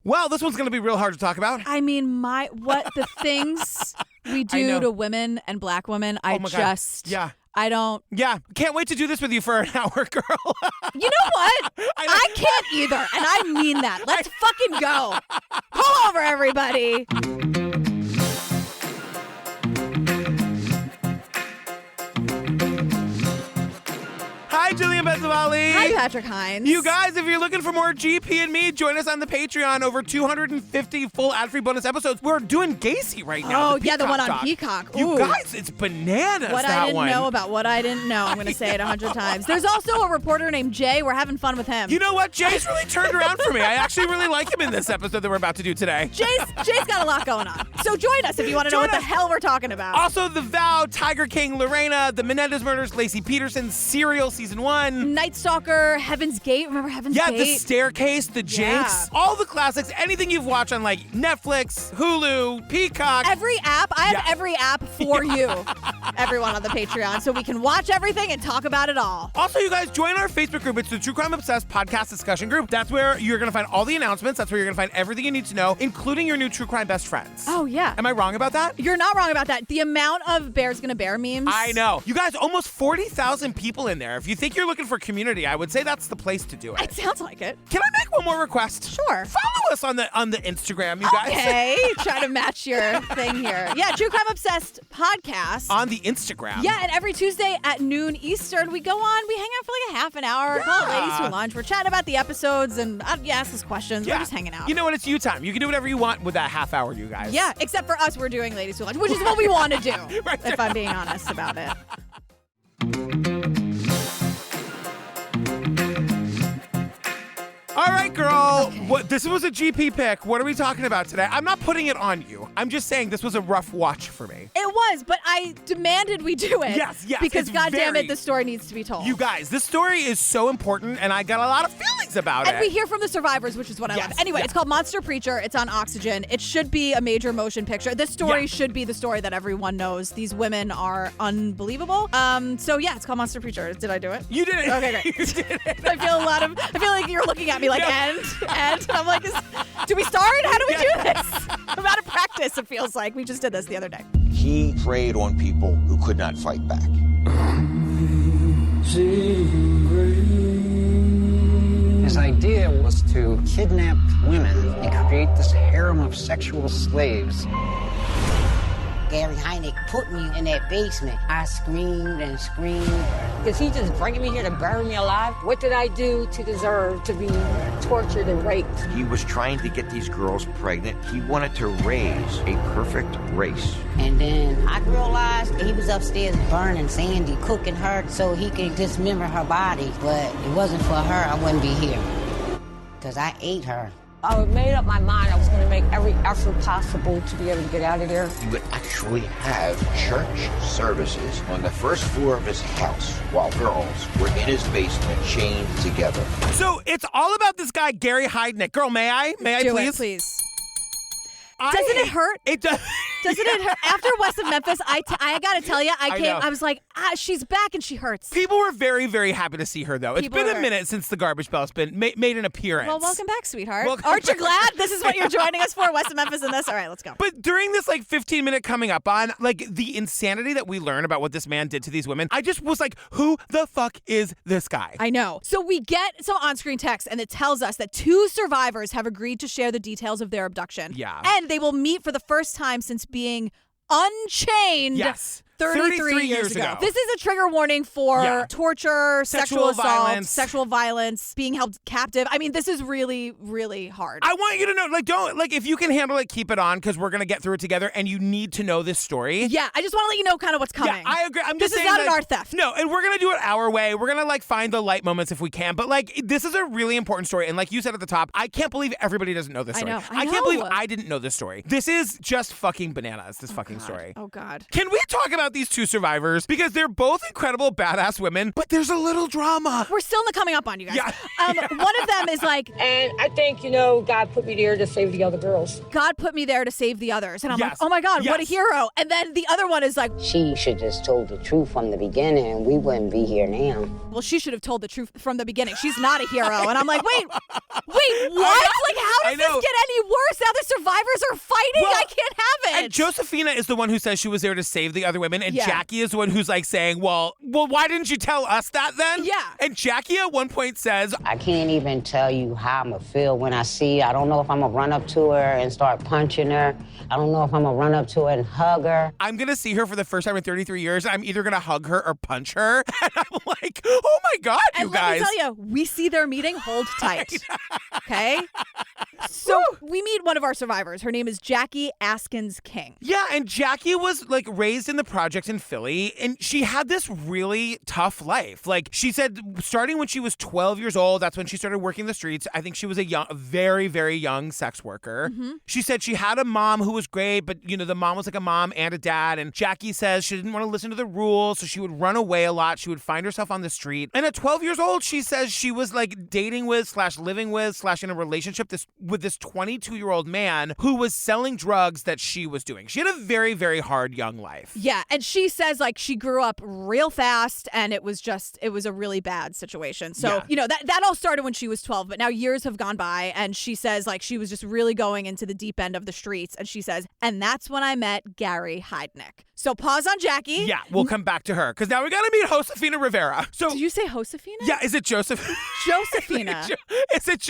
Well, this one's going to be real hard to talk about. I mean, what the things we do to women and black women, I don't. Yeah, can't wait to do this with you for an hour, girl. You know what? I can't either, and I mean that. Let's fucking go. Pull over, everybody. Hi, Jillian Benzavali. Hi, Patrick Hines. You guys, if you're looking for more GP and me, join us on the Patreon. Over 250 full ad-free bonus episodes. We're doing Gacy right now. Oh, the one on Peacock. Ooh. You guys, it's bananas, what I didn't know about what I didn't know. I'm going to say it 100 times. There's also a reporter named Jay. We're having fun with him. You know what? Jay's really turned around for me. I actually really like him in this episode that we're about to do today. Jay's got a lot going on. So join us if you want to know what the hell we're talking about. Also, The Vow, Tiger King, Lorena, The Menendez Murders, Lacey Peterson, Serial Season 1. Night Stalker, Heaven's Gate. Remember Heaven's Gate? Yeah, The Staircase, The Jinx. All the classics. Anything you've watched on like Netflix, Hulu, Peacock. Every app. I have every app for you. Everyone on the Patreon. So we can watch everything and talk about it all. Also, you guys, join our Facebook group. It's the True Crime Obsessed podcast discussion group. That's where you're going to find all the announcements. That's where you're going to find everything you need to know, including your new true crime best friends. Oh, yeah. Am I wrong about that? You're not wrong about that. The amount of Bears Gonna Bear memes. I know. You guys, almost 40,000 people in there. If you think you're looking for community, I would say that's the place to do it. It sounds like it. Can I make one more request? Sure. Follow us on the Instagram, you guys. Okay. Try to match your thing here. Yeah, True Crime Obsessed podcast. On the Instagram. Yeah, and every Tuesday at noon Eastern, we go on, we hang out for like a half an hour, call it Ladies Who Lunch. We're chatting about the episodes and you ask us questions. We're just hanging out. You know what? It's you time. You can do whatever you want with that half hour, you guys. Yeah, except for us, we're doing Ladies Who Lunch, which is what we want to do, if I'm being honest about it. All right, girl. Okay. This was a GP pick. What are we talking about today? I'm not putting it on you. I'm just saying this was a rough watch for me. It was, but I demanded we do it. Yes. Because goddammit, the story needs to be told. You guys, this story is so important, and I got a lot of feelings about it. And we hear from the survivors, which is what I love. Anyway, it's called Monster Preacher. It's on Oxygen. It should be a major motion picture. This story should be the story that everyone knows. These women are unbelievable. It's called Monster Preacher. Did I do it? You did it. Okay, great. You did it. I feel like you're looking at me like, and I'm like, do we start? How do we do this? I'm out of practice, it feels like. We just did this the other day. He preyed on people who could not fight back. His idea was to kidnap women and create this harem of sexual slaves. Gary Heidnik put me in that basement. I screamed and screamed. Is he just bringing me here to bury me alive? What did I do to deserve to be tortured and raped? He was trying to get these girls pregnant. He wanted to raise a perfect race. And then I realized he was upstairs burning Sandy, cooking her so he could dismember her body. But it wasn't for her, I wouldn't be here. Because I ate her. I made up my mind I was going to make every effort possible to be able to get out of there. He would actually have church services on the first floor of his house while girls were in his basement chained together. So it's all about this guy, Gary Heidnik. Girl, may I? May I do please? It, please. Doesn't it hurt? It does. Doesn't it hurt? After West of Memphis, I got to tell you, I was like, she's back and she hurts. People were very, very happy to see her, though. It's been a minute since the Garbage Bell's been made an appearance. Well, welcome back, sweetheart. Aren't you glad this is what you're joining us for, West of Memphis and this? All right, let's go. But during this 15-minute coming up on, the insanity that we learn about what this man did to these women, I just was like, who the fuck is this guy? I know. So we get some on-screen text, and it tells us that 2 survivors have agreed to share the details of their abduction. Yeah. And they will meet for the first time since being unchained. Yes. 33 years ago. This is a trigger warning for torture, sexual assault, sexual violence, being held captive. I mean, this is really, really hard. I want you to know, if you can handle it, keep it on, because we're going to get through it together, and you need to know this story. Yeah, I just want to let you know kind of what's coming. Yeah, I agree. This is not an art theft. No, and we're going to do it our way. We're going to, find the light moments if we can. But, this is a really important story. And like you said at the top, I can't believe everybody doesn't know this story. I know. Can't believe I didn't know this story. This is just fucking bananas, this fucking story. Oh, God. Can we talk about about these two survivors because they're both incredible badass women, but there's a little drama. We're still in the coming up on you guys. Yeah. One of them is like, And I think, God put me there to save the other girls. God put me there to save the others. And I'm like, Yes. oh my God, what a Yes. hero. And then the other one is like, She should just told the truth from the beginning, and we wouldn't be here now. well, she should have told the truth from the beginning. She's not a hero. And I'm like, wait, what? Like, how does this get any worse? Now the survivors are fighting? Well, I can't have it. And Josephina is the one who says she was there to save the other women, and Yeah. Jackie is the one who's like saying, well, why didn't you tell us that then? Yeah. And Jackie at one point says, I can't even tell you how I'm going to feel when I see her. I don't know if I'm going to run up to her and start punching her. I don't know if I'm going to run up to her and hug her. I'm going to see her for the first time in 33 years. I'm either going to hug her or punch her. And I'm like, oh my God, you and guys. let me tell you, we see their meeting, hold tight. Okay? So we meet one of our survivors. Her name is Jackie Askins King. Yeah, and Jackie was like raised in the projects in Philly, and she had this really tough life. Like she said, starting when she was 12 years old, that's when she started working the streets. I think she was a very, very young sex worker. Mm-hmm. She said she had a mom who was great, but the mom was like a mom and a dad. And Jackie says she didn't want to listen to the rules, so she would run away a lot. She would find herself on the street. And at 12 years old, she says she was like dating with / living with / in a relationship with this 22-year-old man who was selling drugs that she was doing. She had a very, very hard young life. Yeah, and she says like she grew up real fast and it was a really bad situation. So, that all started when she was 12, but now years have gone by and she says like she was just really going into the deep end of the streets, and she says, and that's when I met Gary Heidnik. So pause on Jackie. Yeah, we'll come back to her because now we got to meet Josefina Rivera. So Did you say Josefina? yeah, is it Joseph? Josephina. Is it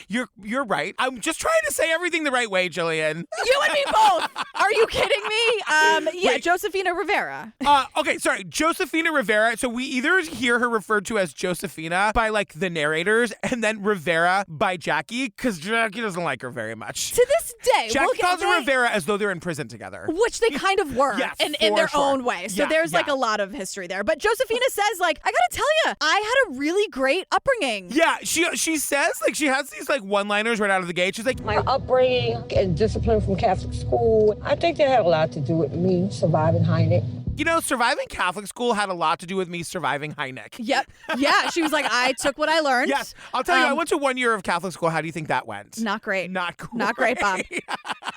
You're right. I'm just trying to say everything the right way, Jillian. You and me both. Are you kidding me? Yeah, Wait. Josephina Rivera. Okay, sorry. Josephina Rivera. So we either hear her referred to as Josephina by like the narrators and then Rivera by Jackie because Jackie doesn't like her very much. To this day, Jackie calls her Rivera as though they're in prison together. Which they kind of were Yes, in for their sure. own way. So there's like a lot of history there. But Josephina says like, I gotta tell you, I had a really great upbringing. Yeah, she says like she has these like one-liners right out of the gate. She's like, My upbringing and discipline from Catholic school, I think that had a lot to do with me surviving Heidnik. surviving Catholic school had a lot to do with me surviving Heidnik. Yep. Yeah. She was like, I took what I learned. Yes. I'll tell you, I went to 1 year of Catholic school. How do you think that went? Not great. Not great. Not great, Bob.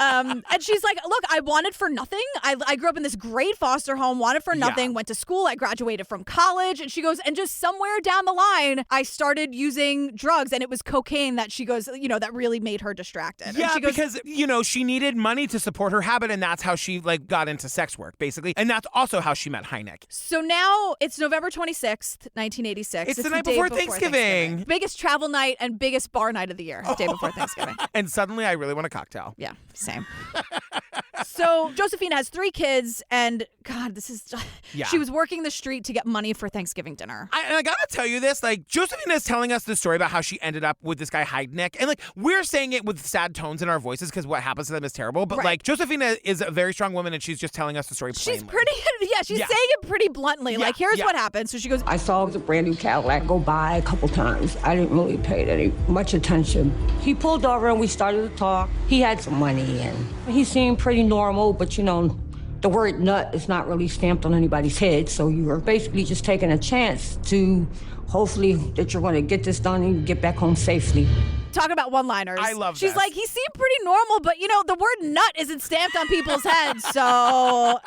And she's like, look, I wanted for nothing. I grew up in this great foster home, wanted for nothing, went to school. I graduated from college. And she goes, and just somewhere down the line, I started using drugs. And it was cocaine that she goes, that really made her distracted. Yeah, and she goes, because, she needed money to support her habit. And that's how she like got into sex work, basically. And that's also how she met Heidnik. So now it's November 26th, 1986. It's the night before Thanksgiving. Biggest travel night and biggest bar night of the year. Day before Thanksgiving. And suddenly I really want a cocktail. Yeah, same. So Josephine has 3 kids, and God, this is... Yeah. She was working the street to get money for Thanksgiving dinner. And I gotta tell you this, like, Josephine is telling us the story about how she ended up with this guy Heidnik. And, like, we're saying it with sad tones in our voices because what happens to them is terrible. But, like, Josephine is a very strong woman, and she's just telling us the story plainly. She's saying it pretty bluntly. Like, here's what happened. So she goes, I saw the brand new Cadillac go by a couple times. I didn't really pay much attention. He pulled over and we started to talk. He had some money and he seemed pretty normal, but the word nut is not really stamped on anybody's head. So you are basically just taking a chance to hopefully that you're going to get this done and get back home safely. Talk about one-liners. I love She's this. like, he seemed pretty normal, but, the word nut isn't stamped on people's heads. So,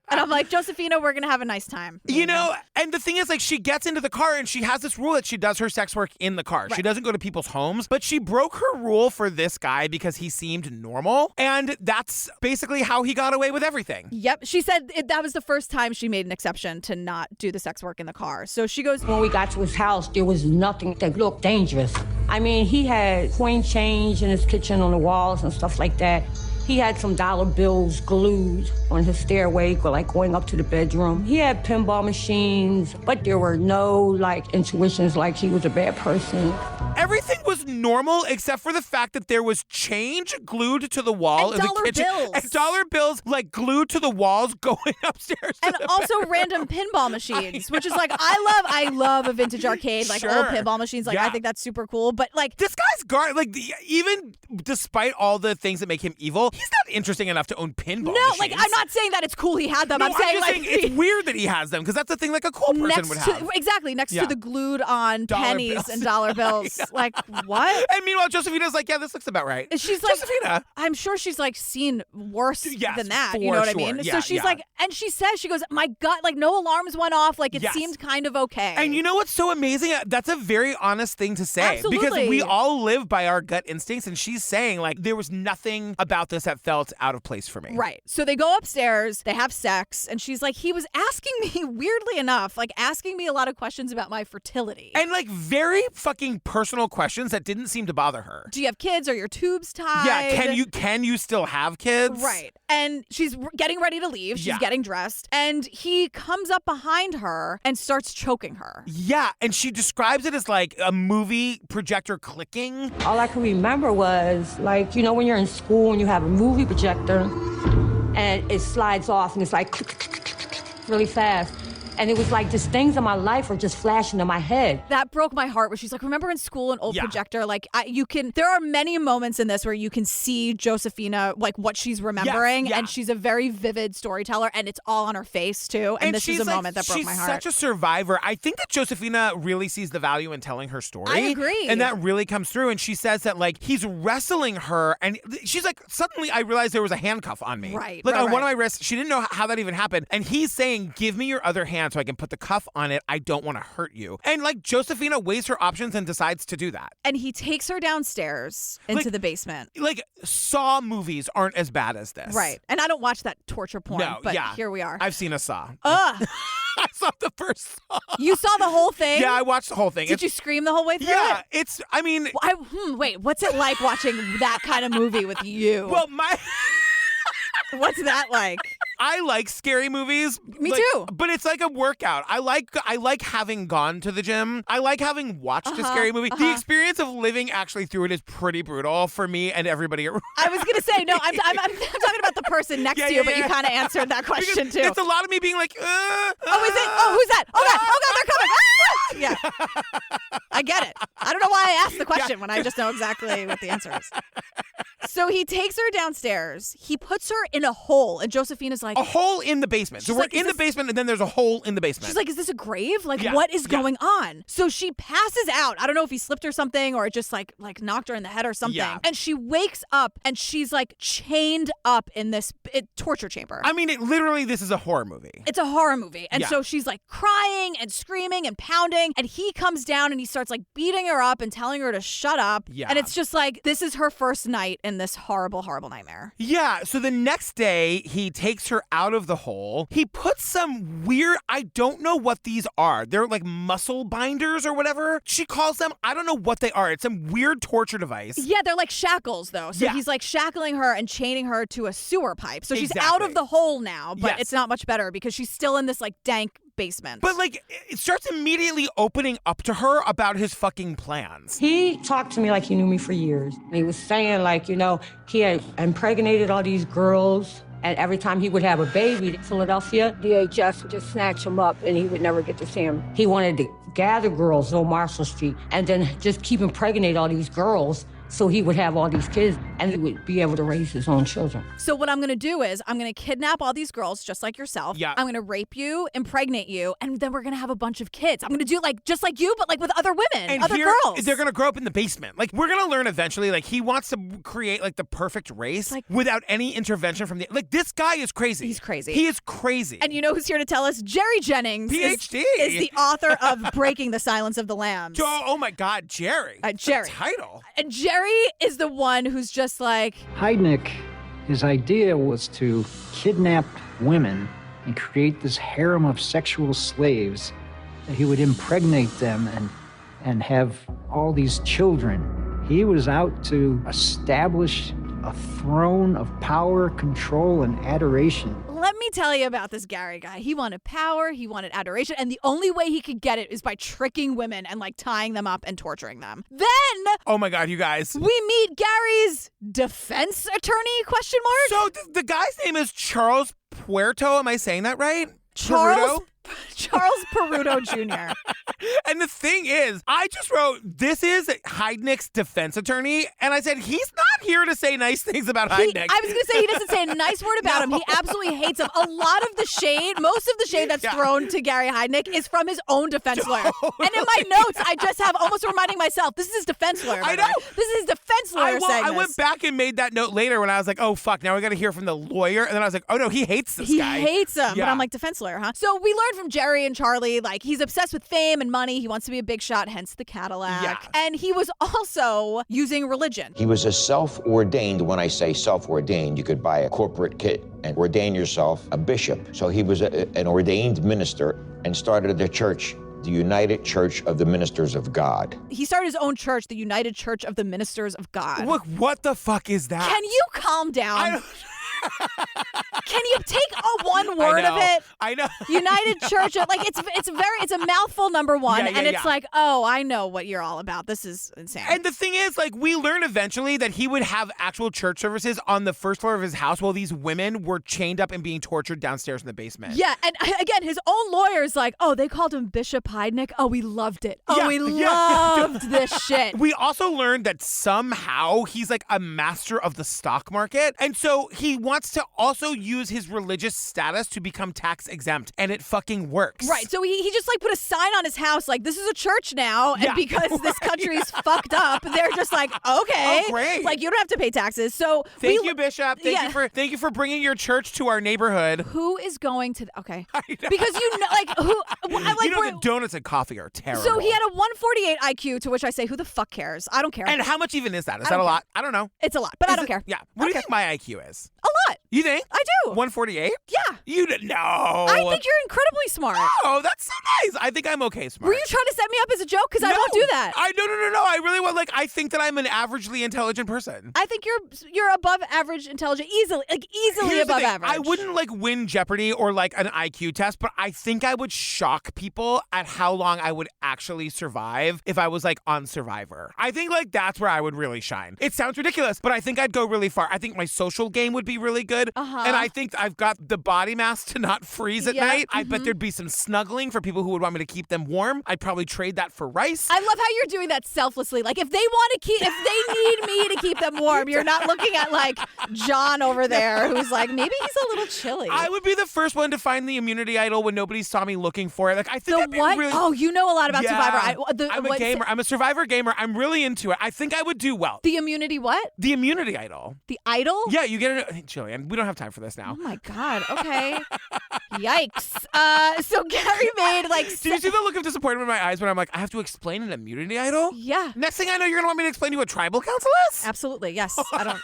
and I'm like, Josephina, we're going to have a nice time. And the thing is, like, she gets into the car and she has this rule that she does her sex work in the car. Right. She doesn't go to people's homes, but she broke her rule for this guy because he seemed normal. And that's basically how he got away with everything. Yep. She said that was the first time she made an exception to not do the sex work in the car. So she goes, when we got to his house, there was nothing that looked dangerous. I mean, he had coin change in his kitchen on the walls and stuff like that. He had some dollar bills glued on his stairway, like going up to the bedroom. He had pinball machines, but there were no intuitions like he was a bad person. Everything was normal except for the fact that there was change glued to the wall And in dollar the kitchen. bills. And dollar bills like glued to the walls going upstairs. And also random pinball machines, which is like, I love a vintage arcade, like Sure. old pinball machines. Like, Yeah. I think that's super cool. But like, This guy's even despite all the things that make him evil, he's not interesting enough to own pinball no, machines. like, I'm not saying that it's cool he had them. No, I'm saying just like, it's weird that he has them because that's the thing like a cool person would have. Exactly, next Yeah. to the glued on Dollar pennies bills. and dollar bills. Yeah. Like, what? And meanwhile, Josefina's like, yeah, this looks about right. She's like, Josefina. I'm sure she's like seen worse Yes, than that. for You know what I sure. mean? Yeah, So she's yeah. like, and she says, she goes, my gut, like no alarms went off. Like it Yes. seemed kind of okay. And you know what's so amazing? That's a very honest thing to say. Absolutely. Because we all live by our gut instincts. And she's saying, like, there was nothing about this that felt out of place for me. Right. So they go upstairs, they have sex, and she's like, he was asking me, weirdly enough, like asking me a lot of questions about my fertility. And, like, very fucking personal questions that didn't seem to bother her. Do you have kids? Are your tubes tied? Yeah, can you still have kids? Right. And she's getting ready to leave. She's Yeah. getting dressed. And he comes up behind her and starts choking her. Yeah, and she describes it as like a movie projector clicking. All I can remember was, like, you know, when you're in school and you have a movie projector and it slides off and it's like really fast. And it was like just things in my life are just flashing in my head. That broke my heart. Where she's like, remember in school, an old Yeah. projector, like there are many moments in this where you can see Josefina, like what she's remembering. yeah. And she's a very vivid storyteller and it's all on her face too. And this is she's a like, moment that broke my heart. She's such a survivor. I think that Josefina really sees the value in telling her story. I agree. And that really comes through. And she says that like he's wrestling her and she's like, suddenly I realized there was a handcuff on me. Right, Like right, on one of right. my wrists. She didn't know how that even happened. And he's saying, give me your other hand so I can put the cuff on it. I don't want to hurt you. And like Josefina weighs her options and decides to do that. And he takes her downstairs into Like- the basement. Like Saw movies aren't as bad as this. Right. And I don't watch that torture porn, No, but yeah. here we are. I've seen a Saw. Ugh. I saw the first Saw. You saw the whole thing? Yeah, I watched the whole thing. Did you scream the whole way through Yeah, it? it's, I mean, Wait, what's it like watching that kind of movie with you? well, What's that like? I like scary movies. Me like, too. But it's like a workout. I like having gone to the gym. I like having watched a scary movie. The experience of living actually through it is pretty brutal for me and everybody around. I was gonna say no. I'm talking about the person next to you, but you kind of answered that question Because too. It's a lot of me being like, Oh, is it? Oh, who's that? Oh God, they're coming! Ah! Yeah, I get it. I don't know why I asked the question when I just know exactly what the answer is. So he takes her downstairs. He puts her in a hole, and Josefina's like, a hole in the basement. So She's we're like, is in the this- basement, and then there's a hole in the basement. she's like, is this a grave? Like, Yeah, what is yeah. going on? So she passes out. I don't know if he slipped her something or it just like knocked her in the head or something. Yeah. And she wakes up and she's like chained up in this torture chamber. I mean, this is a horror movie. It's a horror movie. And Yeah. so she's like crying and screaming and pounding. And he comes down and he starts like beating her up and telling her to shut up. Yeah. And it's just like, this is her first night in this horrible, horrible nightmare. Yeah, so the next day, he takes her out of the hole. He puts some weird, I don't know what these are. They're like muscle binders or whatever she calls them. I don't know what they are. It's some weird torture device. Yeah, they're like shackles though. So Yeah. he's like shackling her and chaining her to a sewer pipe. So she's out Exactly. of the hole now, but Yes. it's not much better because she's still in this like dank basement. But like, it starts immediately opening up to her about his fucking plans. He talked to me like he knew me for years. He was saying, like, you know, he had impregnated all these girls, and every time he would have a baby in Philadelphia, DHS would just snatch him up, and he would never get to see him. He wanted to gather girls on Marshall Street and then just keep impregnating all these girls so he would have all these kids and he would be able to raise his own children. So what I'm going to do is I'm going to kidnap all these girls just like yourself. Yeah. I'm going to rape you, impregnate you, and then we're going to have a bunch of kids. I'm going to do like just like you, but like with other women, And other here, girls. they're gonna grow up in the basement. Like, we're gonna learn eventually, like, he wants to create, like, the perfect race Like- without any intervention from the... Like, this guy is crazy. He's crazy. He is crazy. And you know who's here to tell us? Jerry Jennings PhD. is the author of Breaking the Silence of the Lambs. Oh my God, Jerry. Jerry. The title. And Jerry is the one who's just like, Heidnik, his idea was to kidnap women and create this harem of sexual slaves. He would impregnate them and have all these children. He was out to establish a throne of power, control, and adoration. Let me tell you about this Gary guy. He wanted power, he wanted adoration, and the only way he could get it is by tricking women and like tying them up and torturing them. Then, oh my God, you guys. we meet Gary's defense attorney, question mark? So the guy's name is Charles Puerto. Am I saying that right? Charles Peruto? Peruto Jr. And the thing is, I just wrote, this is Heidnik's defense attorney. And I said, he's not here to say nice things about Heidnik. I was going to say, he doesn't say a nice word about him. He absolutely hates him. A lot of the shade, most of the shade that's thrown to Gary Heidnik is from his own defense lawyer. And in my notes, I just have almost reminding myself, this is his defense lawyer. I know. This is his defense lawyer saying I this. went back and made that note later when I was like, oh, fuck, now we got to hear from the lawyer. And then I was like, oh, no, he hates this guy. He hates him. Yeah. But I'm like, defense lawyer, huh? So we learned from Jerry and Charlie, like, he's obsessed with fame and money. He wants to be a big shot, hence the Cadillac. Yeah. And he was also using religion. He was a self-ordained. When I say self-ordained, you could buy a corporate kit and ordain yourself a bishop. So he was an ordained minister and started the church, the United Church of the Ministers of God. He started his own church, the United Church of the Ministers of God. Look, what the fuck is that? Can you calm down? Can you take one word of it? I know. United Church, like it's a mouthful, number one, Yeah, and it's like, oh, I know what you're all about. This is insane. And the thing is, like, we learned eventually that he would have actual church services on the first floor of his house while these women were chained up and being tortured downstairs in the basement. Yeah, and again, his own lawyer's like, oh, they called him Bishop Heidnik. Oh, we loved it. Oh, we loved this shit. We also learned that somehow he's like a master of the stock market. And so he wants to also use his religious status to become tax exempt. And it fucking works. Right. So he just like put a sign on his house like, this is a church now. And because this country's fucked up, they're just like, okay. Oh, great. Like, you don't have to pay taxes. So Thank you, Bishop. Thank you for bringing your church to our neighborhood. Who is going to okay? Because you know, like who? Like, you know the donuts and coffee are terrible. So he had a 148 IQ, to which I say, who the fuck cares? I don't care. And how much even is that? Is that a lot? I don't know. It's a lot, but I don't care. Yeah. What do you think my IQ is? A lot. You think? I do. 148? Yeah. You didn't know. I think you're incredibly smart. Oh, that's so nice. I think I'm okay smart. Were you trying to set me up as a joke? Because I won't do that. No. I really want, like, I think that I'm an averagely intelligent person. I think you're above average intelligent, easily Here's above the thing. average. I wouldn't like win Jeopardy or like an IQ test, but I think I would shock people at how long I would actually survive if I was like on Survivor. I think like that's where I would really shine. It sounds ridiculous, but I think I'd go really far. I think my social game would be really good. And I think I've got the body mass to not freeze at night. I bet there'd be some snuggling for people who would want me to keep them warm. I'd probably trade that for rice. I love how you're doing that selflessly. Like, if they need me to keep them warm, you're not looking at like John over there who's like, maybe he's a little chilly. I would be the first one to find the immunity idol when nobody saw me looking for it. Like, I think that'd be really... Oh, you know a lot about Survivor. I'm a gamer. I'm a Survivor gamer. I'm really into it. I think I would do well. The immunity what? The immunity idol. The idol? Yeah, you get it. Jillian, we don't have time for this now. Oh my God. Okay. Yikes. So Gary made like... Do you see the look of disappointment in my eyes when I'm like, I have to explain an immunity idol? Yeah. Next thing I know, you're going to want me to explain to you what tribal council is? Absolutely. Yes. I don't...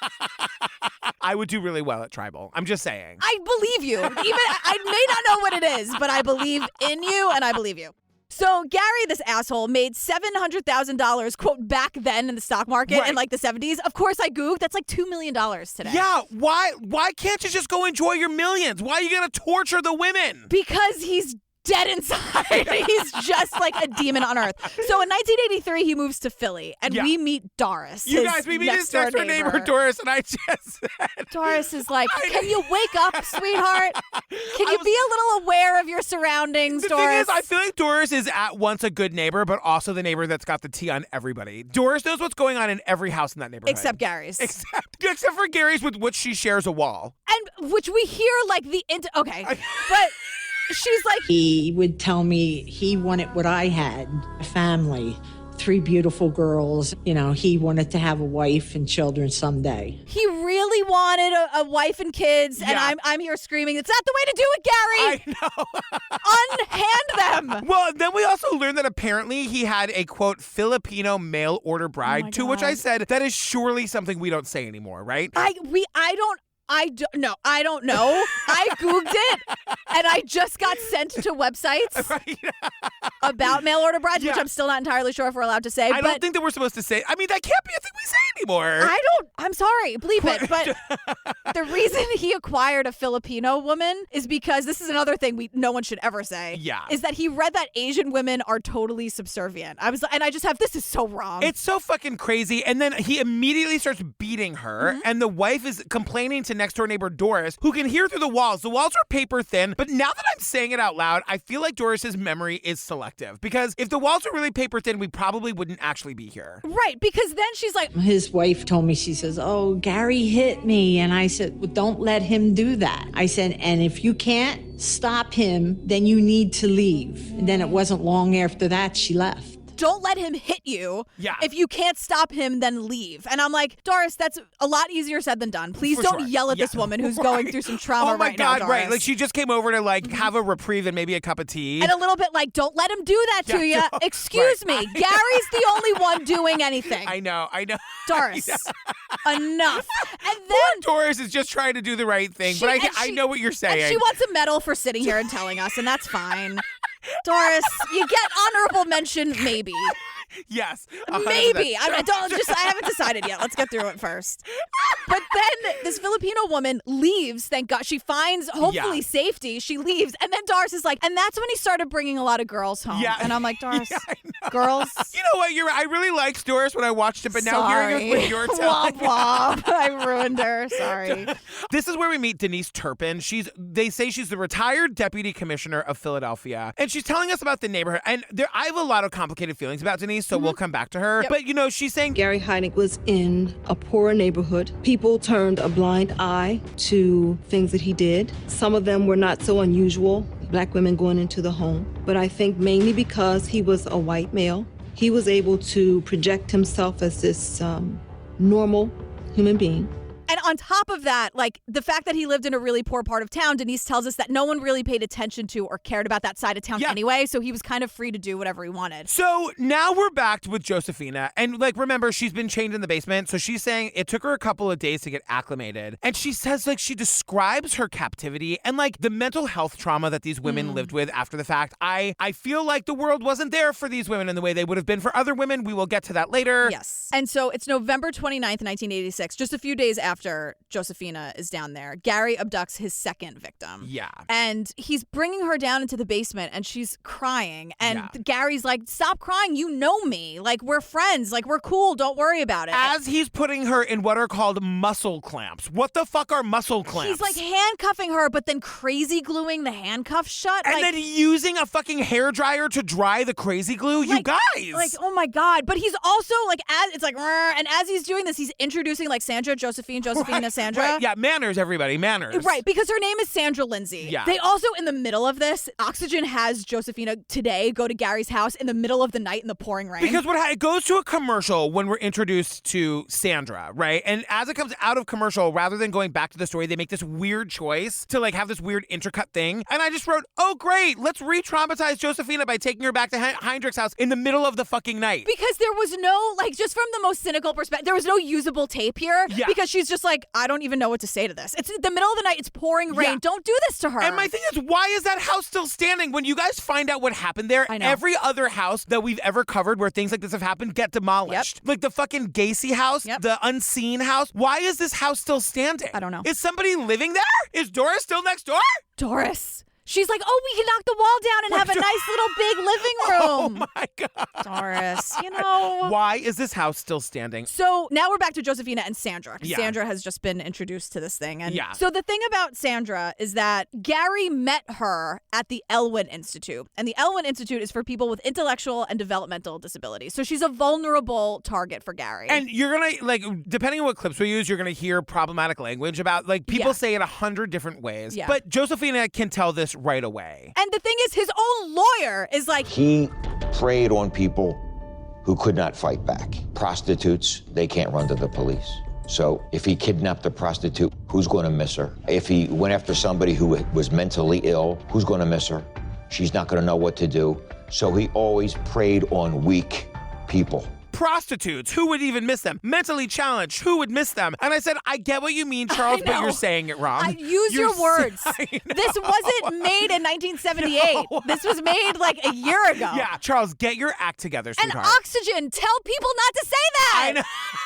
I would do really well at tribal. I'm just saying. I believe you. Even I may not know what it is, but I believe in you and I believe you. So Gary, this asshole, made $700,000, quote, back then in the stock market in like the 70s. Of course, I Googled. That's like $2 million today. Yeah. Why can't you just go enjoy your millions? Why are you going to torture the women? Because he's dead inside. He's just like a demon on earth. So in 1983, he moves to Philly, and we meet Doris. You guys, we meet his next door neighbor, Doris, and I just said... Doris is like, can you wake up, sweetheart? Can you be a little aware of your surroundings, Doris? The thing is, I feel like Doris is at once a good neighbor, but also the neighbor that's got the tea on everybody. Doris knows what's going on in every house in that neighborhood. Except Gary's. Except for Gary's, with which she shares a wall. And which we hear like okay, but... She's like, he would tell me he wanted what I had, a family, 3 beautiful girls. You know, he wanted to have a wife and children someday. He really wanted a wife and kids, and I'm here screaming, it's not the way to do it, Gary! I know. Unhand them! Well, then we also learned that apparently he had a, quote, Filipino mail order bride, to which I said, that is surely something we don't say anymore, right? I don't I don't know. I Googled it, and I just got sent to websites about mail order brides, which I'm still not entirely sure if we're allowed to say. I don't think that we're supposed to say. I mean, that can't be a thing we say anymore. I'm sorry, bleep it. But the reason he acquired a Filipino woman is because this is another thing no one should ever say. Yeah. Is that he read that Asian women are totally subservient. This is so wrong. It's so fucking crazy. And then he immediately starts beating her, and the wife is complaining to next door neighbor Doris, who can hear through the walls. The walls are paper thin, but now that I'm saying it out loud, I feel like Doris's memory is selective, because if the walls were really paper thin, we probably wouldn't actually be here. Right, because then she's like... His wife told me, she says, oh, Gary hit me. And I said, well, don't let him do that. I said, and if you can't stop him, then you need to leave. And then it wasn't long after that she left. Don't let him hit you. Yeah. If you can't stop him, then leave. And I'm like, Doris, that's a lot easier said than done. Please don't yell at this woman who's going through some trauma right now, Doris. Oh my God, right. Like, she just came over to have a reprieve and maybe a cup of tea. And a little bit like, don't let him do that to you. Excuse me. Gary's the only one doing anything. I know. Doris, enough. And then Doris is just trying to do the right thing, but I know what you're saying. And she wants a medal for sitting here and telling us, and that's fine. Doris, you get honorable mention, maybe. Yes. 100%. Maybe. I haven't decided yet. Let's get through it first. But then this Filipino woman leaves, thank God. She finds, hopefully, safety. She leaves. And then Doris is like, and that's when he started bringing a lot of girls home. Yeah. And I'm like, Doris, girls. You know what? You're right. I really liked Doris when I watched it, but now hearing what you're telling me. Womp womp. I ruined her. Sorry. This is where we meet Denise Turpin. They say she's the retired deputy commissioner of Philadelphia. And she's telling us about the neighborhood. And I have a lot of complicated feelings about Denise, so we'll come back to her. Yep. But, she's saying Gary Heidnik was in a poor neighborhood. People turned a blind eye to things that he did. Some of them were not so unusual, black women going into the home. But I think mainly because he was a white male, he was able to project himself as this normal human being. And on top of that, the fact that he lived in a really poor part of town, Denise tells us that no one really paid attention to or cared about that side of town anyway, so he was kind of free to do whatever he wanted. So now we're back with Josephina, and remember, she's been chained in the basement, so she's saying it took her a couple of days to get acclimated. And she says, she describes her captivity and, the mental health trauma that these women lived with after the fact. I feel like the world wasn't there for these women in the way they would have been for other women. We will get to that later. Yes. And so it's November 29th, 1986, just a few days after Josephina is down there. Gary abducts his second victim. Yeah. And he's bringing her down into the basement and she's crying. And Gary's like, stop crying. You know me. We're friends. We're cool. Don't worry about it. As he's putting her in what are called muscle clamps. What the fuck are muscle clamps? He's handcuffing her, but then crazy gluing the handcuffs shut. And then using a fucking hairdryer to dry the crazy glue. You guys. Oh my God. But he's also and as he's doing this, he's introducing Sandra, Josephina, Sandra. Right. Yeah, manners, everybody, manners. Right, because her name is Sandra Lindsay. Yeah. They also, in the middle of this, Oxygen has Josephina today go to Gary's house in the middle of the night in the pouring rain. Because it goes to a commercial when we're introduced to Sandra, right? And as it comes out of commercial, rather than going back to the story, they make this weird choice to have this weird intercut thing. And I just wrote, oh great, let's re-traumatize Josephina by taking her back to Heidnik's house in the middle of the fucking night. Because there was no, just from the most cynical perspective, there was no usable tape here. Yeah. Because she's just I don't even know what to say to this. It's the middle of the night. It's pouring rain. Yeah. Don't do this to her. And my thing is, why is that house still standing? When you guys find out what happened there, I know. Every other house that we've ever covered where things like this have happened get demolished. Yep. The fucking Gacy house, the unseen house. Why is this house still standing? I don't know. Is somebody living there? Is Doris still next door? Doris. She's like, oh, we can knock the wall down and have a nice little big living room. Oh, my God. Doris, Why is this house still standing? So now we're back to Josephina and Sandra. Yeah. Sandra has just been introduced to this thing. And yeah. So the thing about Sandra is that Gary met her at the Elwyn Institute. And the Elwyn Institute is for people with intellectual and developmental disabilities. So she's a vulnerable target for Gary. And you're going to, depending on what clips we use, you're going to hear problematic language about, people say it 100 different ways. Yeah. But Josephina can tell this right away. And the thing is, his own lawyer is like... He preyed on people who could not fight back. Prostitutes, they can't run to the police. So if he kidnapped a prostitute, who's going to miss her? If he went after somebody who was mentally ill, who's going to miss her? She's not going to know what to do. So he always preyed on weak people. Prostitutes, who would even miss them? Mentally challenged, who would miss them? And I said, I get what you mean, Charles, but you're saying it wrong. Use your words. This wasn't made in 1978. No. This was made like a year ago. Yeah, Charles, get your act together, sweetheart. And Oxygen, tell people not to say that. I know.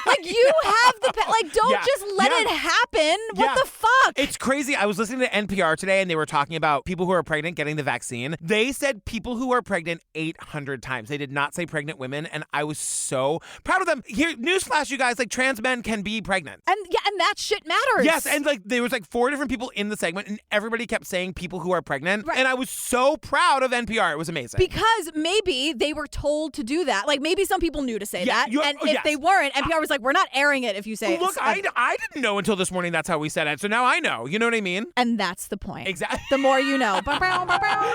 Like, you have the, like, don't just let it happen. What the fuck? It's crazy. I was listening to NPR today, and they were talking about people who are pregnant getting the vaccine. They said people who are pregnant 800 times. They did not say pregnant women, and I was so proud of them. Here, newsflash, you guys, like, trans men can be pregnant. And that shit matters. Yes, and like there was like 4 different people in the segment, and everybody kept saying people who are pregnant. Right. And I was so proud of NPR. It was amazing. Because maybe they were told to do that. Like, maybe some people knew to say that. And if they weren't, NPR was like, we're not airing it if you say it. Look, I didn't know until this morning that's how we said it. So now I know. You know what I mean? And that's the point. Exactly. The more you know.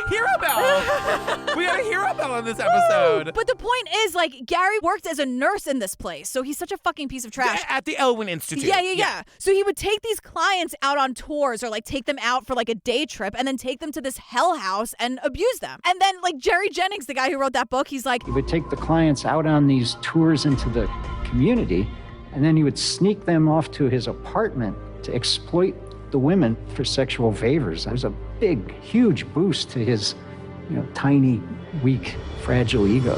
Hero Bell. We got a Hero Bell on this episode. But the point is, like, Gary worked as a nurse in this place, so he's such a fucking piece of trash. At the Elwyn Institute. Yeah. So he would take these clients out on tours or, like, take them out for, like, a day trip and then take them to this hell house and abuse them. And then, like, Jerry Jennings, the guy who wrote that book, he's like... He would take the clients out on these tours into the community, and then he would sneak them off to his apartment to exploit the women for sexual favors. It was a big, huge boost to his, tiny, weak, fragile ego.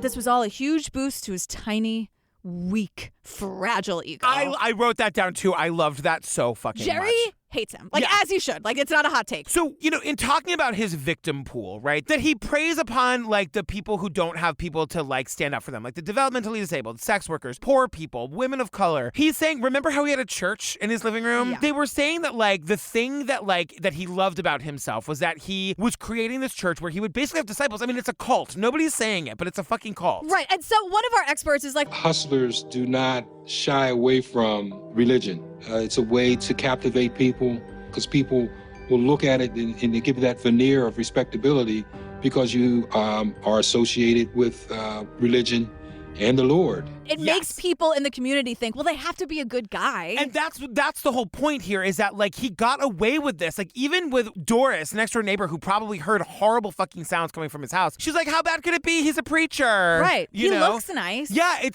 This was all a huge boost to his tiny, weak, fragile ego. I wrote that down too. I loved that so fucking much. Jerry hates him. Like, as he should. Like, it's not a hot take. So, in talking about his victim pool, right, that he preys upon, like, the people who don't have people to, like, stand up for them, like the developmentally disabled, sex workers, poor people, women of color. He's saying, remember how he had a church in his living room? Yeah. They were saying that, like, the thing that, like, that he loved about himself was that he was creating this church where he would basically have disciples. I mean, it's a cult. Nobody's saying it, but it's a fucking cult. Right. And so one of our experts is like... Hustlers do not shy away from religion. It's a way to captivate people, because people will look at it and they give it that veneer of respectability because you are associated with religion and the Lord. It makes people in the community think, well, they have to be a good guy. And that's the whole point here, is that, like, he got away with this. Like, even with Doris, next door neighbor, who probably heard horrible fucking sounds coming from his house. She's like, how bad could it be? He's a preacher. Right. He looks nice. Yeah,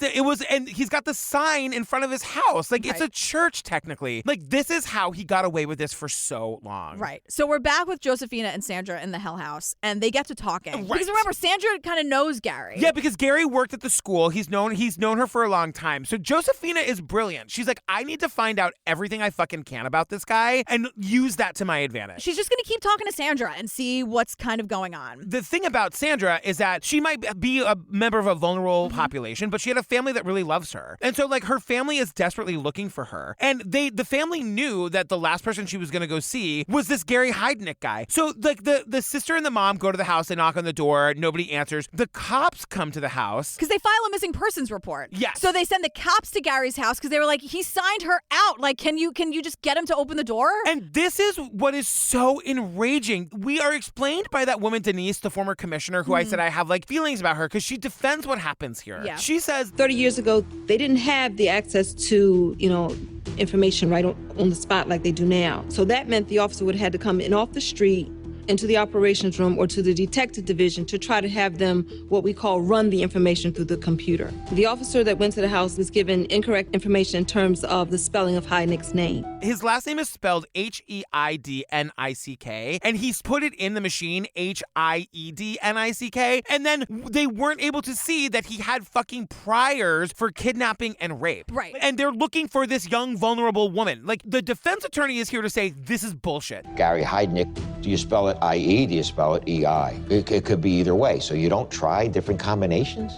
and he's got the sign in front of his house. Like, it's a church, technically. Like, this is how he got away with this for so long. Right. So we're back with Josephina and Sandra in the Hell House, and they get to talking. Right. Because remember, Sandra kind of knows Gary. Yeah, because Gary worked at the school. He's known her for a long time. So Josephina is brilliant. She's like, I need to find out everything I fucking can about this guy and use that to my advantage. She's just going to keep talking to Sandra and see what's kind of going on. The thing about Sandra is that she might be a member of a vulnerable population, but she had a family that really loves her. And so, like, her family is desperately looking for her. And the family knew that the last person she was going to go see was this Gary Heidnik guy. So, like, the sister and the mom go to the house, they knock on the door, nobody answers. The cops come to the house. Because they file a missing persons report. Yes. So they send the cops to Gary's house because they were like, he signed her out. Like, can you just get him to open the door? And this is what is so enraging. We are explained by that woman, Denise, the former commissioner, who I said I have, like, feelings about her because she defends what happens here. Yeah. She says 30 years ago, they didn't have the access to, information right on the spot like they do now. So that meant the officer would have had to come in off the street into the operations room or to the detective division to try to have them, what we call, run the information through the computer. The officer that went to the house was given incorrect information in terms of the spelling of Heidnik's name. his last name is spelled Heidnick, and he's put it in the machine Hiednick, and then they weren't able to see that he had fucking priors for kidnapping and rape. Right. And they're looking for this young, vulnerable woman. Like, the defense attorney is here to say, this is bullshit. Gary Heidnik, do you spell it I-E? Do you spell it E-I? It could be either way. So you don't try different combinations?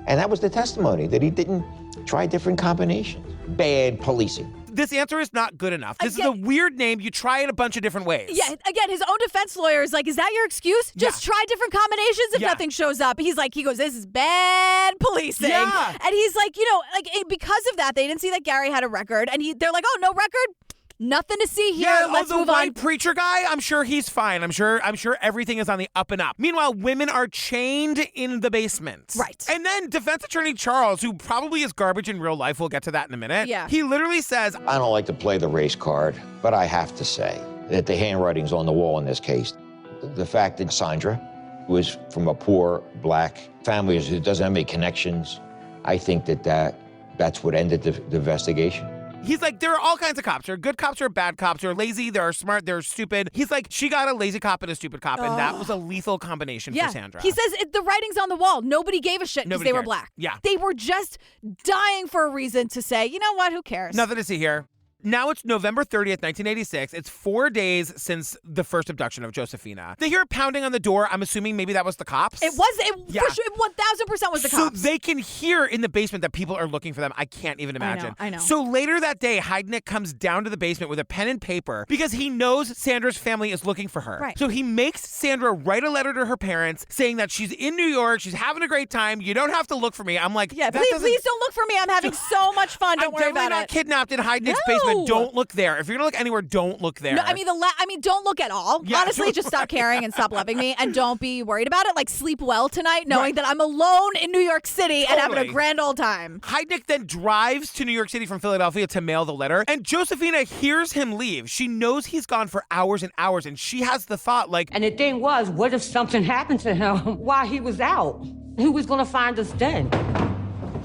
And that was the testimony, that he didn't try different combinations. Bad policing. This answer is not good enough. This is a weird name. You try it a bunch of different ways. Yeah, again, his own defense lawyer is like, is that your excuse? Just try different combinations if nothing shows up. He goes, this is bad policing. Yeah. And he's like, because of that, they didn't see that Gary had a record. And they're like, oh, no record? Nothing to see here. Yeah, Let's the move white on. preacher guy, I'm sure he's fine. I'm sure everything is on the up and up. Meanwhile, women are chained in the basement. Right. And then defense attorney Charles, who probably is garbage in real life, we'll get to that in a minute. Yeah. He literally says, I don't like to play the race card, but I have to say that the handwriting's on the wall in this case. The fact that Sandra was from a poor black family who doesn't have any connections. I think that's what ended the investigation. He's like, there are all kinds of cops. There are good cops, there are bad cops. There are lazy, there are smart, there are stupid. He's like, she got a lazy cop and a stupid cop, and that was a lethal combination for Sandra. He says the writing's on the wall. Nobody gave a shit because they were black. Yeah. They were just dying for a reason to say, you know what, who cares? Nothing to see here. Now it's November 30th, 1986. It's 4 days since the first abduction of Josephina. They hear pounding on the door. I'm assuming maybe that was the cops. It for sure, 1,000% was the cops. So they can hear in the basement that people are looking for them. I can't even imagine. I know. So later that day, Heidnik comes down to the basement with a pen and paper because he knows Sandra's family is looking for her. Right. So he makes Sandra write a letter to her parents saying that she's in New York, she's having a great time, you don't have to look for me. I'm like, yeah, please don't look for me. I'm having so much fun. Don't worry about it. I'm definitely not kidnapped in Heidnik's basement. Don't look there. If you're gonna look anywhere, don't look there. No, I mean, don't look at all. Yeah. Honestly, just stop caring and stop loving me, and don't be worried about it. Like, sleep well tonight, knowing that I'm alone in New York City and having a grand old time. Heidnik then drives to New York City from Philadelphia to mail the letter, and Josephina hears him leave. She knows he's gone for hours and hours, and she has the thought, like... And the thing was, what if something happened to him while he was out? Who was going to find us then?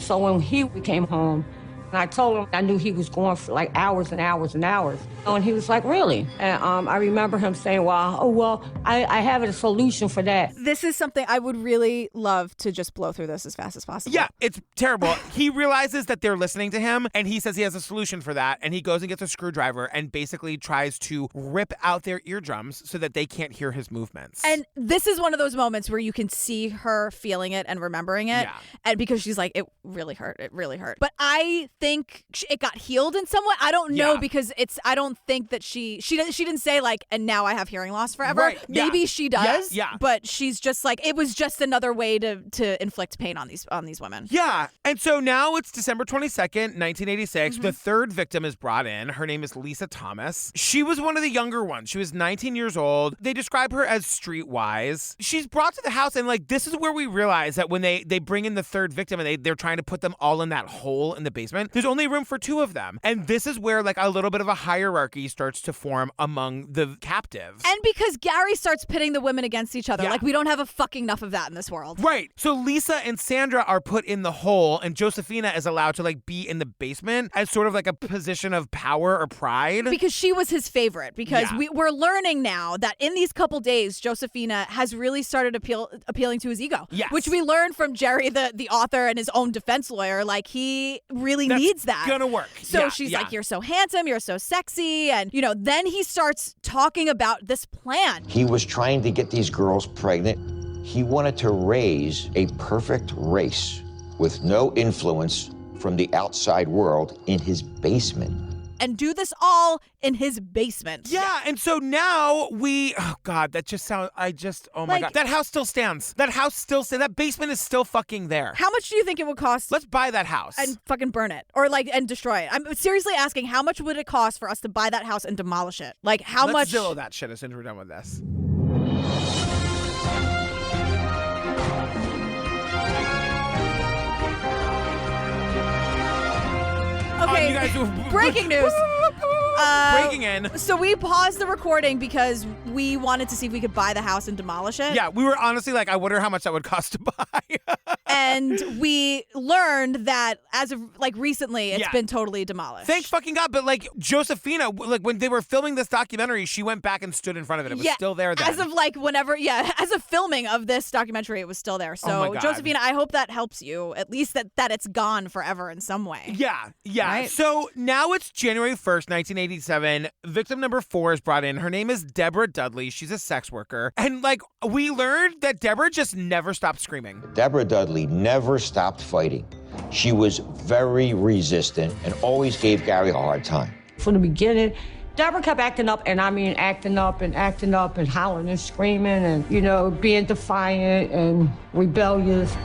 So when he came home, and I told him I knew he was going for like hours and hours and hours. And he was like, really? And I remember him saying, well, I have a solution for that. This is something I would really love to just blow through this as fast as possible. Yeah, it's terrible. He realizes that they're listening to him, and he says he has a solution for that. And he goes and gets a screwdriver and basically tries to rip out their eardrums so that they can't hear his movements. And this is one of those moments where you can see her feeling it and remembering it. Yeah. And because she's like, it really hurt. It really hurt. But I think it got healed in some way. I don't know because I don't think that she didn't say like, and now I have hearing loss forever. Right. Maybe she does. Yeah. But she's just like, it was just another way to inflict pain on these women. Yeah. And so now it's December 22nd, 1986. The third victim is brought in. Her name is Lisa Thomas. She was one of the younger ones. She was 19 years old. They describe her as streetwise. She's brought to the house, and like, this is where we realize that when they bring in the third victim and they're trying to put them all in that hole in the basement, there's only room for two of them. And this is where like a little bit of a hierarchy starts to form among the captives. And because Gary starts pitting the women against each other. Yeah. Like, we don't have a fucking enough of that in this world. Right. So Lisa and Sandra are put in the hole, and Josephina is allowed to like be in the basement as sort of like a position of power or pride. Because she was his favorite. Because we're learning now that in these couple days, Josephina has really started appealing to his ego. Yes. Which we learned from Jerry, the author, and his own defense lawyer. Like, he really needs that. Gonna work. So she's like, you're so handsome, you're so sexy. And, then he starts talking about this plan. He was trying to get these girls pregnant. He wanted to raise a perfect race with no influence from the outside world in his basement. And do this all in his basement. Yeah, and so now oh God, that just sounds, oh my God. That house still stands. That basement is still fucking there. How much do you think it would cost? Let's buy that house. And fucking burn it. Or and destroy it. I'm seriously asking, how much would it cost for us to buy that house and demolish it? Like, how much? Let's Zillow that shit as soon as we're done with this. Okay, you guys, breaking news. Breaking in. So we paused the recording because we wanted to see if we could buy the house and demolish it. Yeah, we were honestly like, I wonder how much that would cost to buy. And we learned that as of recently, it's been totally demolished. Thank fucking God. But like Josephina, like when they were filming this documentary, she went back and stood in front of it. It was still there then. As of as of filming of this documentary, it was still there. So Oh my God. Josephina, I hope that helps you, at least that it's gone forever in some way. Yeah. Right? So now it's January 1st, 1987. Victim number 4 is brought in. Her name is Deborah Dudley. She's a sex worker. And like, we learned that Deborah just never stopped screaming. Deborah Dudley never stopped fighting. She was very resistant and always gave Gary a hard time. From the beginning, Deborah kept acting up, and I mean acting up and hollering and screaming and, being defiant and rebellious.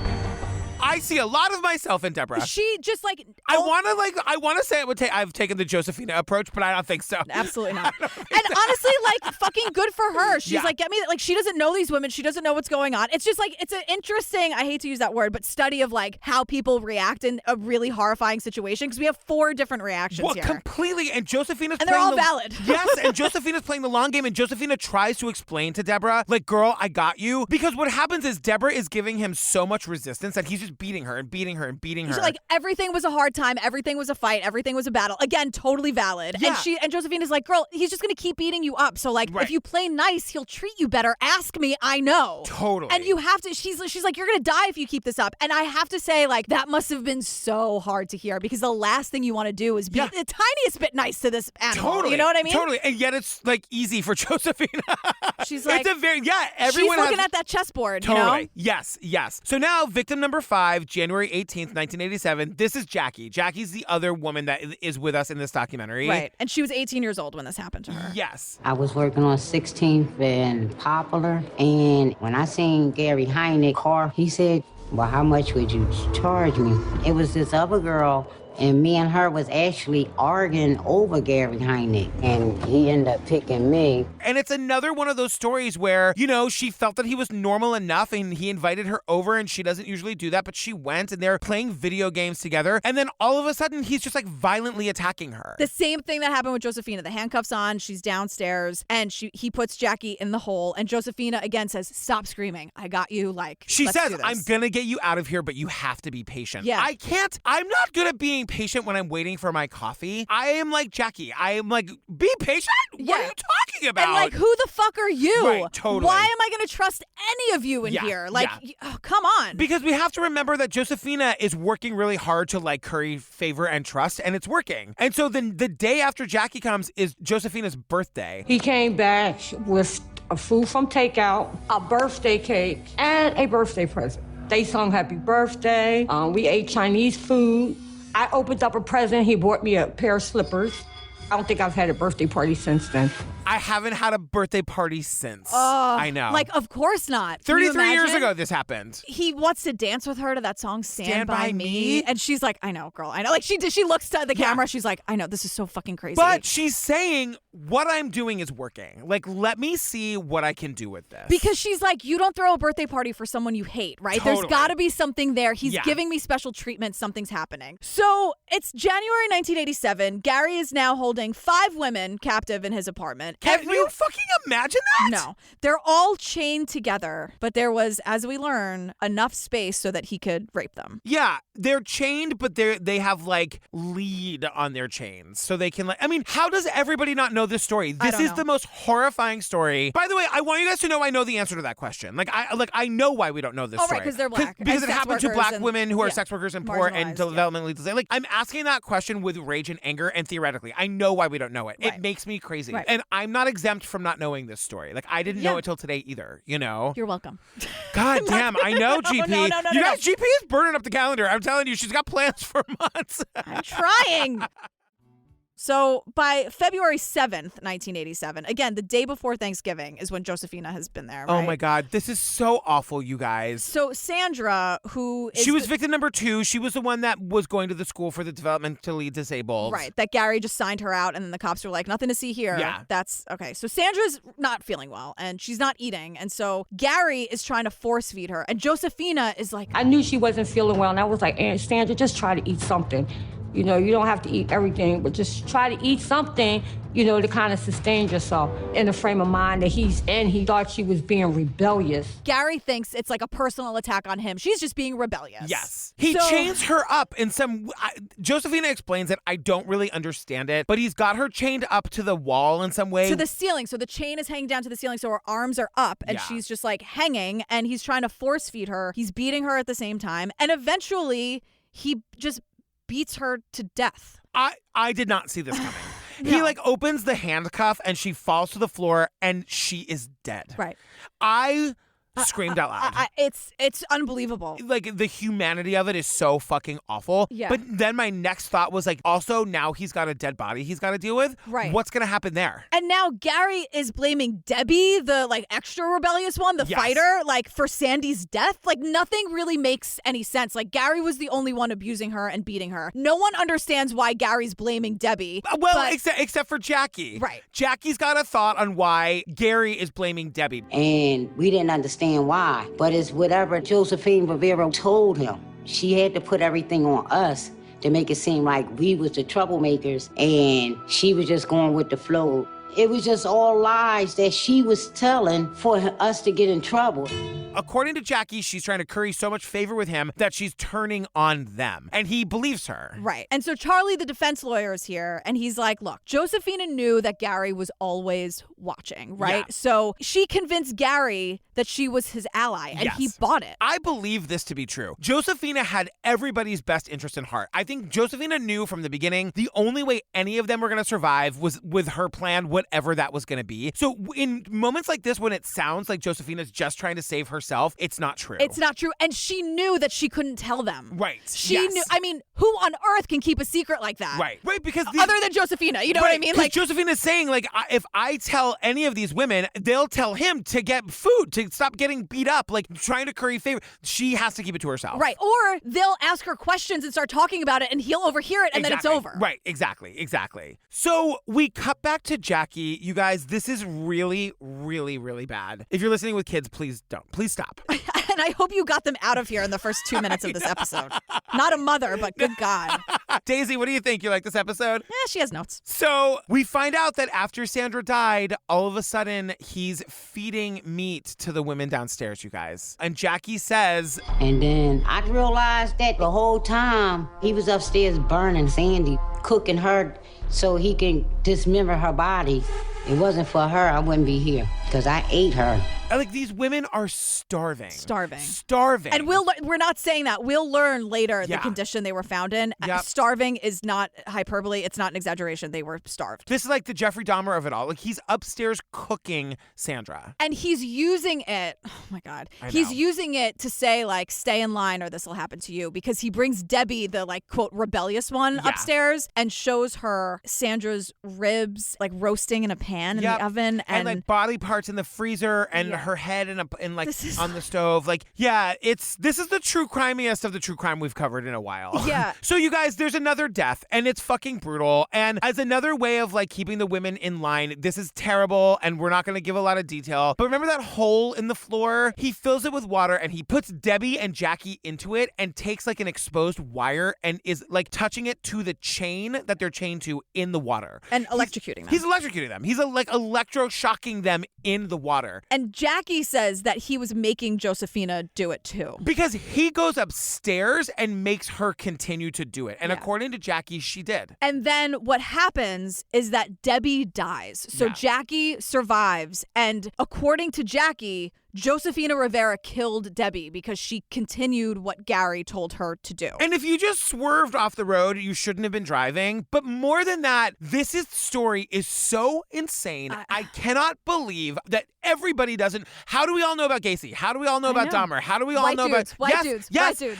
I see a lot of myself in Deborah. She just like I want to say it would take. I've taken the Josephina approach, but I don't think so. Absolutely not. And honestly, like, fucking good for her. She's like, get me, like, she doesn't know these women. She doesn't know what's going on. It's just like, it's an interesting, I hate to use that word, but study of like how people react in a really horrifying situation, because we have 4 different reactions here. Completely. And Josephina's and they're all valid. Yes, and Josephina's playing the long game, and Josephina tries to explain to Deborah, like, girl, I got you. Because what happens is Deborah is giving him so much resistance that he's just beating her and beating her and beating her. So, like, everything was a hard time. Everything was a fight. Everything was a battle. Again, totally valid. Yeah. And Josephina's like, girl, he's just going to keep beating you up. So, like, if you play nice, he'll treat you better. Ask me. I know. Totally. And you have to, she's like, you're going to die if you keep this up. And I have to say, like, that must have been so hard to hear, because the last thing you want to do is be the tiniest bit nice to this animal. Totally. You know what I mean? Totally. And yet it's, like, easy for Josephina. She's like, it's a very, everyone she's looking at that chessboard, Totally. you know? Yes. So now, victim number 5, January 18th, 1987. This is Jackie. Jackie's the other woman that is with us in this documentary. Right. And she was 18 years old when this happened to her. Yes. I was working on 16th and Poplar, and when I seen Gary Heidnik car, he said, well, how much would you charge me? It was this other girl, and me and her was actually arguing over Gary Heidnik, and he ended up picking me. And it's another one of those stories where, you know, she felt that he was normal enough and he invited her over, and she doesn't usually do that, but she went and they're playing video games together. And then all of a sudden he's just like violently attacking her. The same thing that happened with Josephina. The handcuffs on, she's downstairs, and he puts Jackie in the hole, and Josephina again says, stop screaming. I got you. Like, she let's says, do this. I'm going to get you out of here, but you have to be patient. Yeah. I'm not good at being patient when I'm waiting for my coffee. I am like Jackie. I am like, be patient? What are you talking about? And like, who the fuck are you? Right, totally. Why am I going to trust any of you in here? Like, oh, come on. Because we have to remember that Josephina is working really hard to like curry favor and trust, and it's working. And so then the day after Jackie comes is Josephina's birthday. He came back with a food from takeout, a birthday cake, and a birthday present. They sung happy birthday. We ate Chinese food. I opened up a present. He bought me a pair of slippers. I don't think I've had a birthday party since then. I haven't had a birthday party since. I know. Like, of course not. 33 years ago this happened. He wants to dance with her to that song, Stand By Me. And she's like, I know, girl, I know. Like, she looks to the camera. She's like, I know, this is so fucking crazy. But she's saying, what I'm doing is working. Like, let me see what I can do with this. Because she's like, you don't throw a birthday party for someone you hate, right? Totally. There's got to be something there. He's giving me special treatment. Something's happening. So it's January 1987. Gary is now holding 5 women captive in his apartment. Can you fucking imagine that? No. They're all chained together, but there was, as we learn, enough space so that he could rape them. Yeah, they're chained, but they have like lead on their chains. So they can like, I mean, how does everybody not know this story? This is the most horrifying story. By the way, I want you guys to know I know the answer to that question. Like I know why we don't know this story. Right, because they're black. Because it happened to black women who are sex workers and poor and developmentally disabled. Like, I'm asking that question with rage and anger, and theoretically, I know why we don't know it. It makes me crazy. Right. And I'm not exempt from not knowing this story. Like, I didn't know it till today either, you know? You're welcome. God damn, I know, GP. No, you guys, GP is burning up the calendar. I'm telling you, she's got plans for months. I'm trying. So by February 7th, 1987, again, the day before Thanksgiving is when Josephina has been there, right? Oh my God, this is so awful, you guys. So Sandra, who is... She was victim number 2. She was the one that was going to the school for the developmentally disabled. Right, that Gary just signed her out, and then the cops were like, nothing to see here. Yeah. That's... Okay, so Sandra's not feeling well, and she's not eating, and so Gary is trying to force feed her, and Josephina is like... I knew she wasn't feeling well, and I was like, Aunt Sandra, just try to eat something. You know, you don't have to eat everything, but just try to eat something, you know, to kind of sustain yourself in the frame of mind that he's in. He thought she was being rebellious. Gary thinks it's like a personal attack on him. She's just being rebellious. Yes. He chains her up in some... Josephina explains it. I don't really understand it, but he's got her chained up to the wall in some way. To the ceiling. So the chain is hanging down to the ceiling, so her arms are up, and she's just like hanging, and he's trying to force feed her. He's beating her at the same time, and eventually he just beats her to death. I did not see this coming. No. He like opens the handcuff and she falls to the floor and she is dead. Right. I screamed out loud. It's unbelievable. Like, the humanity of it is so fucking awful. Yeah. But then my next thought was like, also now he's got a dead body he's got to deal with. Right. What's going to happen there? And now Gary is blaming Debbie, the like extra rebellious one, the fighter, like for Sandy's death. Like nothing really makes any sense. Like Gary was the only one abusing her and beating her. No one understands why Gary's blaming Debbie. Well, except for Jackie. Right. Jackie's got a thought on why Gary is blaming Debbie. And we didn't understand why. But it's whatever Josephine Rivera told him. She had to put everything on us to make it seem like we was the troublemakers and she was just going with the flow. It was just all lies that she was telling for us to get in trouble. According to Jackie, she's trying to curry so much favor with him that she's turning on them. And he believes her. Right. And so Charlie, the defense lawyer, is here. And he's like, look, Josephina knew that Gary was always watching, right? Yeah. So she convinced Gary that she was his ally. And he bought it. I believe this to be true. Josephina had everybody's best interest in heart. I think Josephina knew from the beginning the only way any of them were going to survive was with her plan, whatever that was going to be. So in moments like this, when it sounds like Josephina's just trying to save herself, it's not true. It's not true. And she knew that she couldn't tell them. Right. She knew. I mean, who on earth can keep a secret like that? Right. Right. Because other than Josephina, you know what I mean? Like Josephina's saying, like, if I tell any of these women, they'll tell him to get food, to stop getting beat up, like trying to curry favor. She has to keep it to herself. Right. Or they'll ask her questions and start talking about it and he'll overhear it and then it's over. Right. Exactly. So we cut back to Jackie. You guys, this is really, really, really bad. If you're listening with kids, please don't. Please stop. And I hope you got them out of here in the first 2 minutes of this episode. Not a mother, but good God. Daisy, what do you think? You like this episode? Yeah, she has notes. So we find out that after Sandra died, all of a sudden he's feeding meat to the women downstairs, you guys. And Jackie says... And then I realized that the whole time he was upstairs burning Sandy, cooking her so he can dismember her body. It wasn't for her, I wouldn't be here, because I ate her. Like, these women are starving. And we're not saying that. We'll learn later the condition they were found in. Yep. Starving is not hyperbole. It's not an exaggeration. They were starved. This is like the Jeffrey Dahmer of it all. Like, he's upstairs cooking Sandra. And he's using it. Oh, my God. He's using it to say, like, stay in line or this will happen to you. Because he brings Debbie, the, like, quote, rebellious one, upstairs and shows her Sandra's ribs, like, roasting in a pan in the oven. And like, body parts in the freezer and her head in on the stove. Like, this is the true crimiest of the true crime we've covered in a while. Yeah. So you guys, there's another death and it's fucking brutal. And as another way of like keeping the women in line, this is terrible and we're not going to give a lot of detail. But remember that hole in the floor? He fills it with water and he puts Debbie and Jackie into it and takes like an exposed wire and is like touching it to the chain that they're chained to in the water. And electrocuting them. He's electrocuting them. He's like electroshocking them in the water. And Jackie says that he was making Josephina do it too. Because he goes upstairs and makes her continue to do it. And according to Jackie, she did. And then what happens is that Debbie dies. So Jackie survives. And according to Jackie, Josephina Rivera killed Debbie because she continued what Gary told her to do. And if you just swerved off the road, you shouldn't have been driving. But more than that, story is so insane. I cannot believe that everybody doesn't. How do we all know about Gacy? How do we all know about Dahmer? How do we all know about white dudes?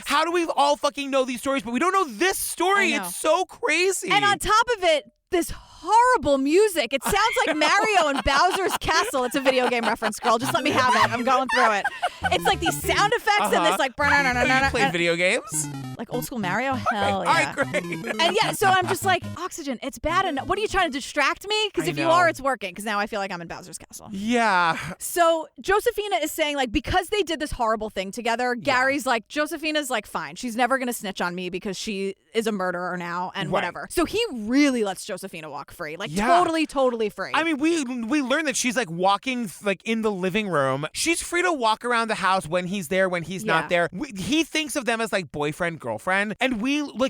How do we all fucking know these stories? But we don't know this story. It's so crazy. And on top of it, this horrible music. It sounds like Mario and Bowser's Castle. It's a video game reference, girl. Just let me have it. I'm going through it. It's like these sound effects and this like... You played video games? Like old school Mario? Hell yeah. All right, great. And so I'm just like, Oxygen, it's bad enough. What are you trying to distract me? Because if you are, it's working. Because now I feel like I'm in Bowser's Castle. Yeah. So Josephina is saying, like, because they did this horrible thing together, Gary's like, Josephina's like, fine. She's never going to snitch on me because she is a murderer now and whatever. So he really lets Josephina walk free. Like, totally free. I mean, we learned that she's like walking like in the living room. She's free to walk around the house when he's there, when he's not there. He thinks of them as like boyfriend, girlfriend. And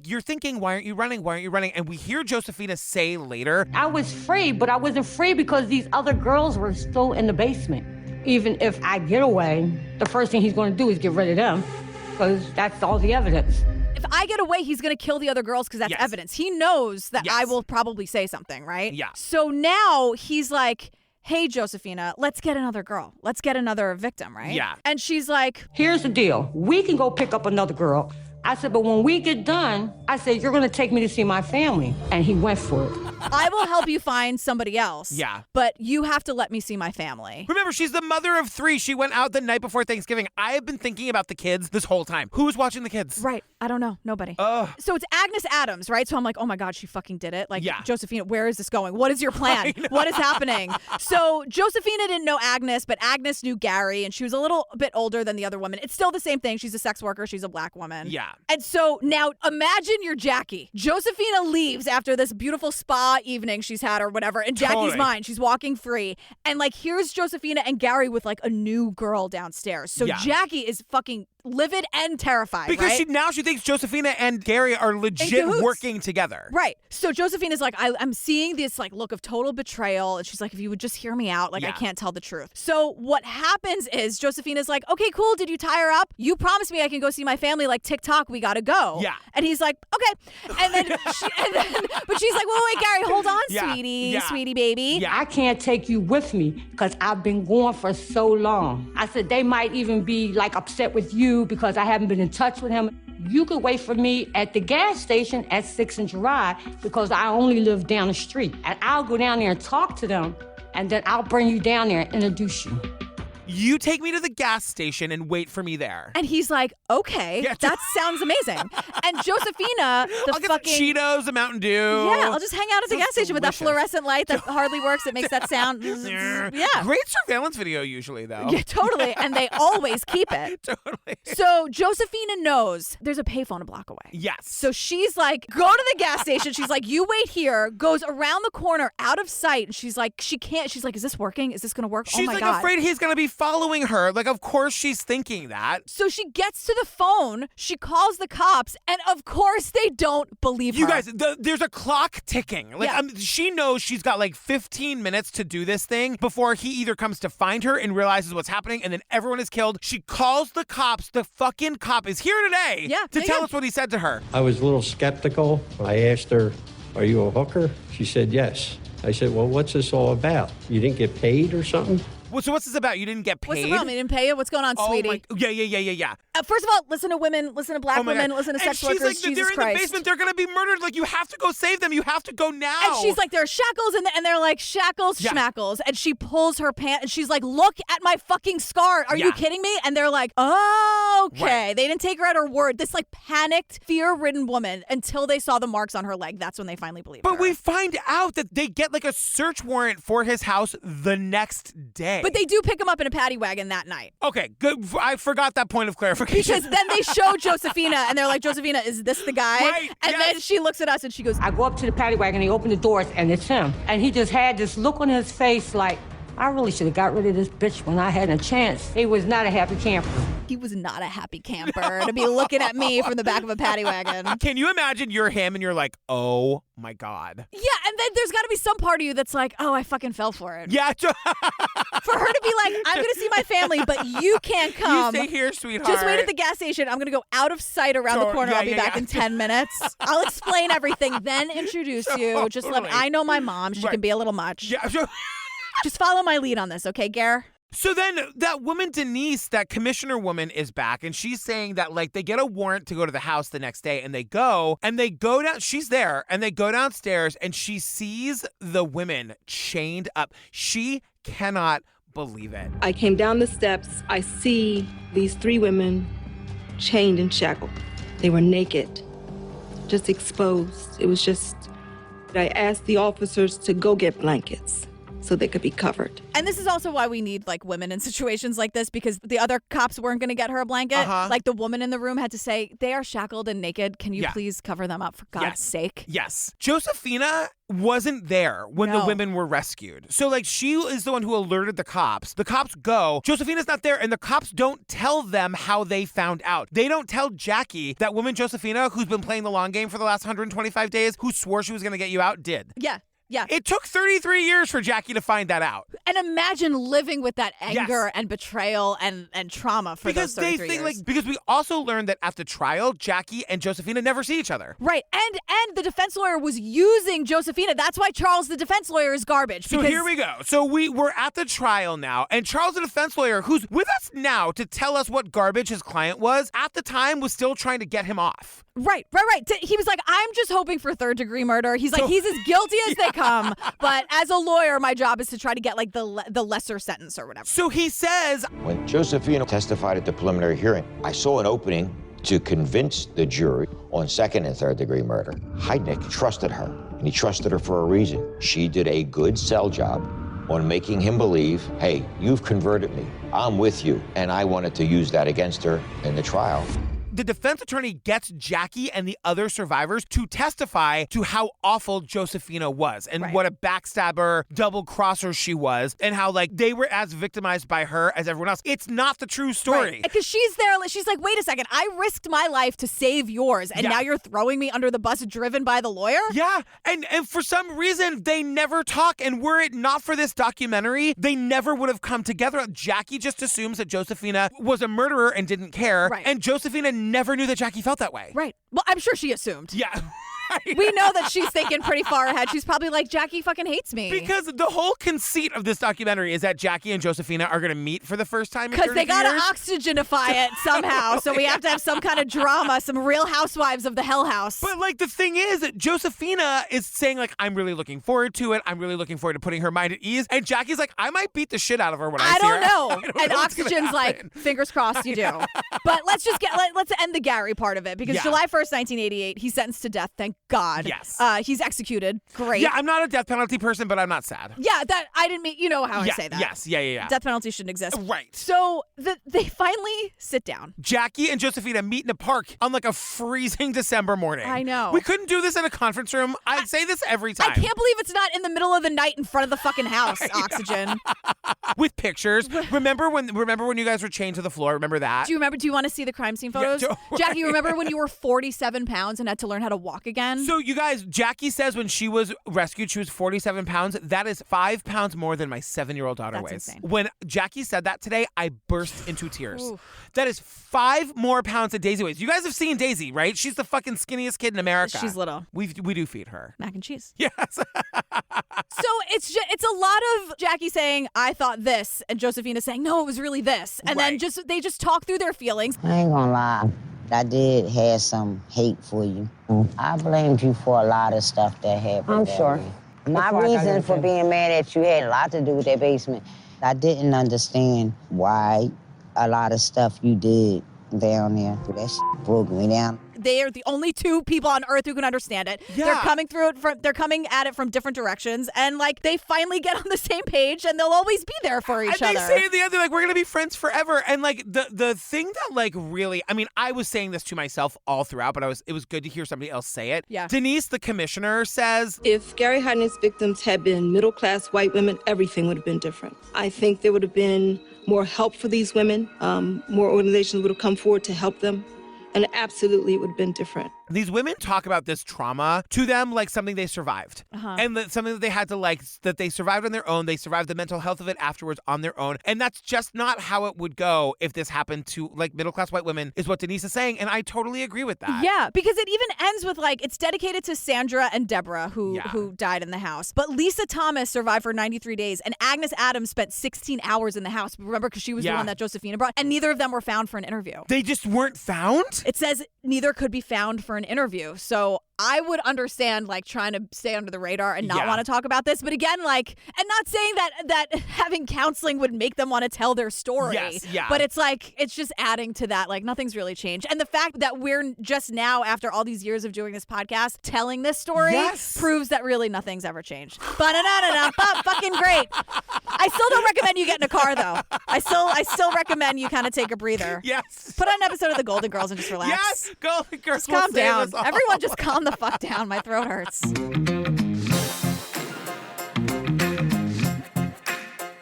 you're thinking, why aren't you running? Why aren't you running? And we hear Josephina say later, I was free, but I wasn't free because these other girls were still in the basement. Even if I get away, the first thing he's going to do is get rid of them because that's all the evidence. If I get away, he's going to kill the other girls because that's evidence. He knows that I will probably say something, right? Yeah. So now he's like, hey, Josephina, let's get another girl. Let's get another victim, right? Yeah. And she's like, Here's the deal. We can go pick up another girl. I said, but when we get done, I said, you're going to take me to see my family. And he went for it. I will help you find somebody else. Yeah. But you have to let me see my family. Remember, she's the mother of 3. She went out the night before Thanksgiving. I have been thinking about the kids this whole time. Who's watching the kids? Right. I don't know. Nobody. Ugh. So it's Agnes Adams, right? So I'm like, oh my God, she fucking did it. Like, Yeah. Josephina, where is this going? What is your plan? What is happening? So Josephina didn't know Agnes, but Agnes knew Gary, and she was a little bit older than the other woman. It's still the same thing. She's a sex worker. She's a black woman. Yeah. And so now imagine you're Jackie. Josephina leaves after this beautiful spa evening she's had or whatever. In Jackie's Totally. mind, she's walking free. And like, here's Josephina and Gary with like a new girl downstairs. So Yeah. Jackie is fucking livid and terrified, Because right? she thinks Josephina and Gary are legit cahoots. working together. Right. So Josephina's like, I'm seeing this like look of total betrayal. And she's like, if you would just hear me out, like I Yeah. can't tell the truth. So what happens is Josephina's like, okay, cool. Did you tie her up? You promised me I can go see my family. Like TikTok, we gotta go. Yeah. And he's like, okay. And then, but she's like, wait, Gary, hold on, Yeah. sweetie, Yeah. sweetie baby. Yeah. I can't take you with me because I've been gone for so long. I said, they might even be like upset with you because I haven't been in touch with him. You could wait for me at the gas station at 6th and Girard because I only live down the street. And I'll go down there and talk to them, and then I'll bring you down there and introduce you. You take me to the gas station and wait for me there. And he's like, okay, Yeah. that sounds amazing. And Josephina, the I'll get fucking some Cheetos, a Mountain Dew. Yeah, I'll just hang out at the Sounds gas station with that delicious. fluorescent light that hardly works. It makes that sound. Yeah. Great surveillance video usually, though. Yeah, totally. And they always keep it. Totally. So Josephina knows there's a payphone a block away. Yes. So she's like, go to the gas station. She's like, you wait here, goes around the corner out of sight. And she's like, she can't. She's like, is this working? Is this going to work? She's oh my like God. afraid he's going to be following her. Like, of course she's thinking that. So she gets to the phone, she calls the cops, and of course they don't believe You her. guys, there's a clock ticking. Like, Yeah. she knows she's got like 15 minutes to do this thing before he either comes to find her and realizes what's happening, and then everyone is killed. She calls the cops. The fucking cop is here today to tell us what he said to her. I was a little skeptical. I asked her, are you a hooker? She said, yes. I said, well, what's this all about? You didn't get paid or something? Well, so what's this about? You didn't get paid? What's the problem? They didn't pay you? What's going on, Oh sweetie? Yeah. First of all, listen to women, listen to black Oh my women, God. listen to sex and she's workers. like, Jesus they're in Christ. the basement. They're going to be murdered. Like, you have to go save them. You have to go now. And she's like, there are shackles, and they're like, shackles, Yeah. schmackles. And she pulls her pants, and she's like, look at my fucking scar. Are you Yeah. kidding me? And they're like, oh, okay. Right. They didn't take her at her word. This like panicked, fear-ridden woman until they saw the marks on her leg. That's when they finally believed her. But we find out that they get like a search warrant for his house the next day. But they do pick him up in a paddy wagon that night. Okay, good. I forgot that point of clarification. Because then they show Josephina, and they're like, Josephina, is this the guy? Right, And yes. then she looks at us, and she goes, I go up to the paddy wagon, he opened the doors, and it's him. And he just had this look on his face like, I really should have got rid of this bitch when I had a chance. He was not a happy camper. he was not a happy camper to be looking at me from the back of a paddy wagon. Can you imagine you're him and you're like, oh my God. Yeah, and then there's got to be some part of you that's like, oh, I fucking fell for it. Yeah. For her to be like, I'm going to see my family, but you can't You come. stay here, sweetheart. Just wait at the gas station. I'm going to go out of sight around the corner. Yeah, I'll be yeah, back yeah. in 10 minutes. I'll explain everything, then introduce you. Just let me. Totally. I know my mom. She Right. can be a little much. Yeah. Just follow my lead on this, okay, Gare? So then that woman, Denise, that commissioner woman is back, and she's saying that like they get a warrant to go to the house the next day, and they go down, she's there, and they go downstairs, and she sees the women chained up. She cannot believe it. I came down the steps. I see these 3 women chained and shackled. They were naked, just exposed. It was just, I asked the officers to go get blankets so they could be covered. And this is also why we need like women in situations like this, because the other cops weren't going to get her a blanket. Uh-huh. Like the woman in the room had to say, they are shackled and naked. Can you Yeah. please cover them up for God's Yes. sake? Yes. Josephina wasn't there when the No. women were rescued. So like she is the one who alerted the cops. The cops go. Josephina's not there, and the cops don't tell them how they found out. They don't tell Jackie that woman Josephina, who's been playing the long game for the last 125 days, who swore she was going to get you out, did. Yeah. Yeah. It took 33 years for Jackie to find that out. And imagine living with that anger and betrayal and trauma for those 33 years. Because we also learned that at the trial, Jackie and Josephina never see each other. Right. And the defense lawyer was using Josephina. That's why Charles, the defense lawyer, is garbage. So here we go. So we're at the trial now, and Charles, the defense lawyer, who's with us now to tell us what garbage his client was, at the time was still trying to get him off. Right. He was like, I'm just hoping for third-degree murder. He's like, he's as guilty as they come, but as a lawyer, my job is to try to get like the lesser sentence or whatever. So he says, when Josephina testified at the preliminary hearing, I saw an opening to convince the jury on second and third degree murder. Heidnik trusted her, and he trusted her for a reason. She did a good sell job on making him believe, hey, you've converted me, I'm with you, and I wanted to use that against her in the trial. The defense attorney gets Jackie and the other survivors to testify to how awful Josephina was and what a backstabber, double-crosser she was, and how, like, they were as victimized by her as everyone else. It's not the true story. Because she's there, she's like, wait a second, I risked my life to save yours, and now you're throwing me under the bus driven by the lawyer? Yeah, and for some reason, they never talk, and were it not for this documentary, they never would have come together. Jackie just assumes that Josephina was a murderer and didn't care, and Josephina never knew that Jackie felt that way. Right. Well, I'm sure she assumed. Yeah. We know that she's thinking pretty far ahead. She's probably like, Jackie fucking hates me. Because the whole conceit of this documentary is that Jackie and Josephina are going to meet for the first time in 30 years. Because they got to oxygenify it somehow. So we have to have some kind of drama, some Real Housewives of the Hell House. But like the thing is that Josephina is saying like, I'm really looking forward to it. I'm really looking forward to putting her mind at ease. And Jackie's like, I might beat the shit out of her when I see her. I don't know. And Oxygen's like, fingers crossed you do. But let's end the Gary part of it. Because July 1st, 1988, he's sentenced to death. Thank God. Yes. He's executed. Great. Yeah, I'm not a death penalty person, but I'm not sad. Yeah, that I didn't mean, you know how I say that. Yes, yeah. Death penalty shouldn't exist. Right. So they finally sit down. Jackie and Josephina meet in a park on like a freezing December morning. I know. We couldn't do this in a conference room. I say this every time. I can't believe it's not in the middle of the night in front of the fucking house, Oxygen. With pictures. Remember when you guys were chained to the floor? Remember that? Do you want to see the crime scene photos? Yeah, Jackie, remember when you were 47 pounds and had to learn how to walk again? So you guys, Jackie says when she was rescued, she was 47 pounds. That is 5 pounds more than my 7-year-old daughter weighs. Insane. When Jackie said that today, I burst into tears. Oof. That is 5 more pounds than Daisy weighs. You guys have seen Daisy, right? She's the fucking skinniest kid in America. She's little. We do feed her mac and cheese. Yes. So it's a lot of Jackie saying, I thought this, and Josephina saying, no, it was really this. And then they just talk through their feelings. I ain't gonna lie. I did have some hate for you. I blamed you for a lot of stuff that happened. I'm sure. My reason for being mad at you had a lot to do with that basement. I didn't understand why a lot of stuff you did down there. That shit broke me down. They are the only two people on earth who can understand it. Yeah. They're coming at it from different directions, and like they finally get on the same page, and they'll always be there for each other. And they say at the end, they're like, we're gonna be friends forever. And like the thing that like really, I mean, I was saying this to myself all throughout, but it was good to hear somebody else say it. Yeah. Denise, the commissioner, says, if Gary Heidnik's victims had been middle-class white women, everything would have been different. I think there would have been more help for these women. More organizations would have come forward to help them. And absolutely, it would have been different. These women talk about this trauma to them like something they survived. And something that they had to that they survived on their own. They survived the mental health of it afterwards on their own. And that's just not how it would go if this happened to like middle-class white women, is what Denise is saying. And I totally agree with that. Yeah, because it even ends with it's dedicated to Sandra and Deborah who died in the house. But Lisa Thomas survived for 93 days and Agnes Adams spent 16 hours in the house. Remember, because she was the one that Josephina brought. And neither of them were found for an interview. They just weren't found? It says neither could be found for an interview. So I would understand trying to stay under the radar and not want to talk about this. But again, and not saying that having counseling would make them want to tell their story. Yes, yeah. But it's it's just adding to that. Nothing's really changed. And the fact that we're just now, after all these years of doing this podcast, telling this story proves that really nothing's ever changed. Fucking great. I still don't recommend you get in a car though. I still recommend you kind of take a breather. Yes. Put on an episode of The Golden Girls and just relax. Yes, Golden Girls. Just calm down. Everyone just calm the fuck down. My throat hurts.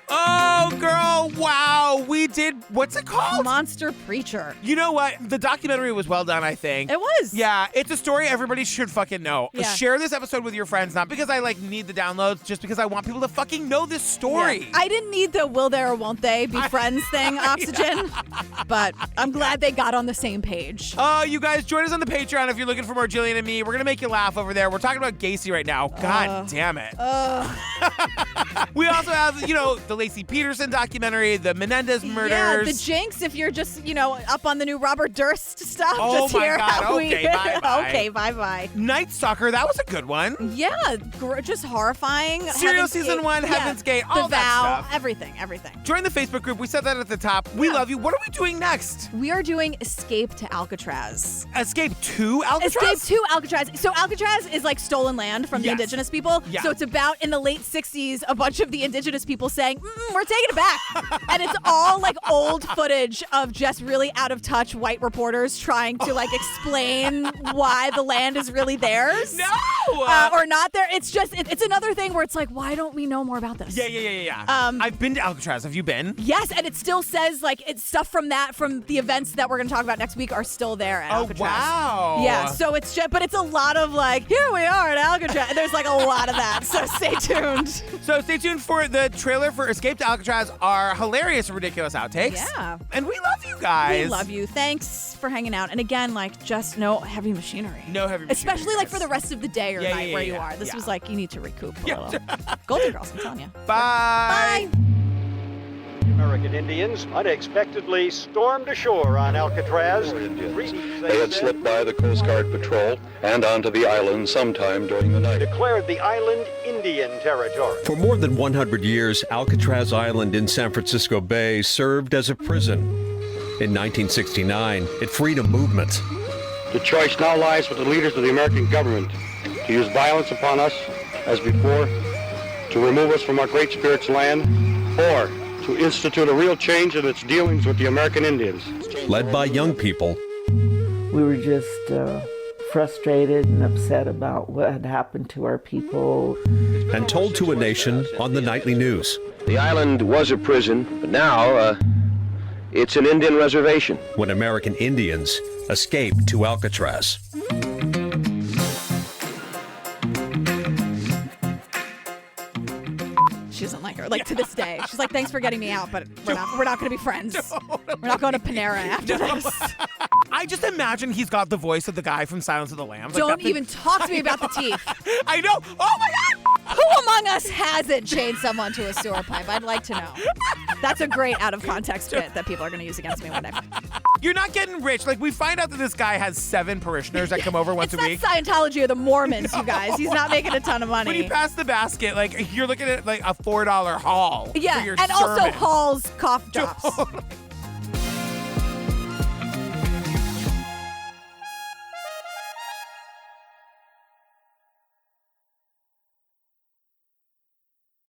Oh, girl, wow. We What's it called? Monster Preacher. You know what? The documentary was well done, I think. It was. Yeah, it's a story everybody should fucking know. Yeah. Share this episode with your friends, not because I need the downloads, just because I want people to fucking know this story. Yeah. I didn't need the will they or won't they be friends thing, Oxygen, but I'm glad they got on the same page. You guys, join us on the Patreon if you're looking for more Jillian and me. We're going to make you laugh over there. We're talking about Gacy right now. God damn it. We also have, the Lacey Peterson documentary, the Menendez murders. Yeah, the Jinx, if you're just, up on the new Robert Durst stuff. Oh just my hear God. how Okay, bye-bye. Okay, bye-bye. Night Stalker, that was a good one. Yeah, just horrifying. Serial Season 1, Heaven's Gate, all the that Vow, stuff. Everything. Join the Facebook group. We said that at the top. We love you. What are we doing next? We are doing Escape to Alcatraz. Escape to Alcatraz? Escape to Alcatraz. So Alcatraz is like stolen land from the indigenous people. Yeah. So it's about in the late 60s, a bunch of the indigenous people saying, we're taking it back. And it's all like old footage of just really out of touch white reporters trying to explain why the land is really theirs. No! Or not there. It's just, it's another thing where it's like, why don't we know more about this? Yeah. I've been to Alcatraz. Have you been? Yes, and it still says it's stuff from the events that we're going to talk about next week are still there at Alcatraz. Wow. Yeah, so it's just, but it's a lot of here we are at Alcatraz. There's a lot of that, so stay tuned. So stay tuned for the trailer for Escape to Alcatraz, our hilarious and ridiculous outtakes. Yeah. And we love you guys. We love you. Thanks for hanging out. And again, just no heavy machinery. No heavy machinery. Especially for the rest of the day or night where you are. This was you need to recoup a little. Golden Girls, I'm telling you. Bye. Bye. American Indians unexpectedly stormed ashore on Alcatraz. They had slipped by the Coast Guard patrol and onto the island sometime during the night. Declared the island Indian territory. For more than 100 years, Alcatraz Island in San Francisco Bay served as a prison. In 1969, it freed a movement. The choice now lies with the leaders of the American government to use violence upon us as before, to remove us from our Great Spirit's land, or to institute a real change in its dealings with the American Indians. Led by young people. We were just frustrated and upset about what had happened to our people. And told to a nation on the nightly news. The island was a prison, but now it's an Indian reservation. When American Indians escaped to Alcatraz. She doesn't like her. To this day. She's like, thanks for getting me out, but we're not going to be friends. We're not going to Panera after this. I just imagine he's got the voice of the guy from Silence of the Lambs. Don't even talk to me about the teeth. I know. Oh my God. Who among us hasn't chained someone to a sewer pipe? I'd like to know. That's a great out of context bit that people are going to use against me one day. You're not getting rich. We find out that this guy has 7 parishioners that come over once a week. It's not Scientology or the Mormons, you guys. He's not making a ton of money. When you pass the basket, you're looking at a $4 haul. Yeah, for your and sermon. also Hall's cough drops.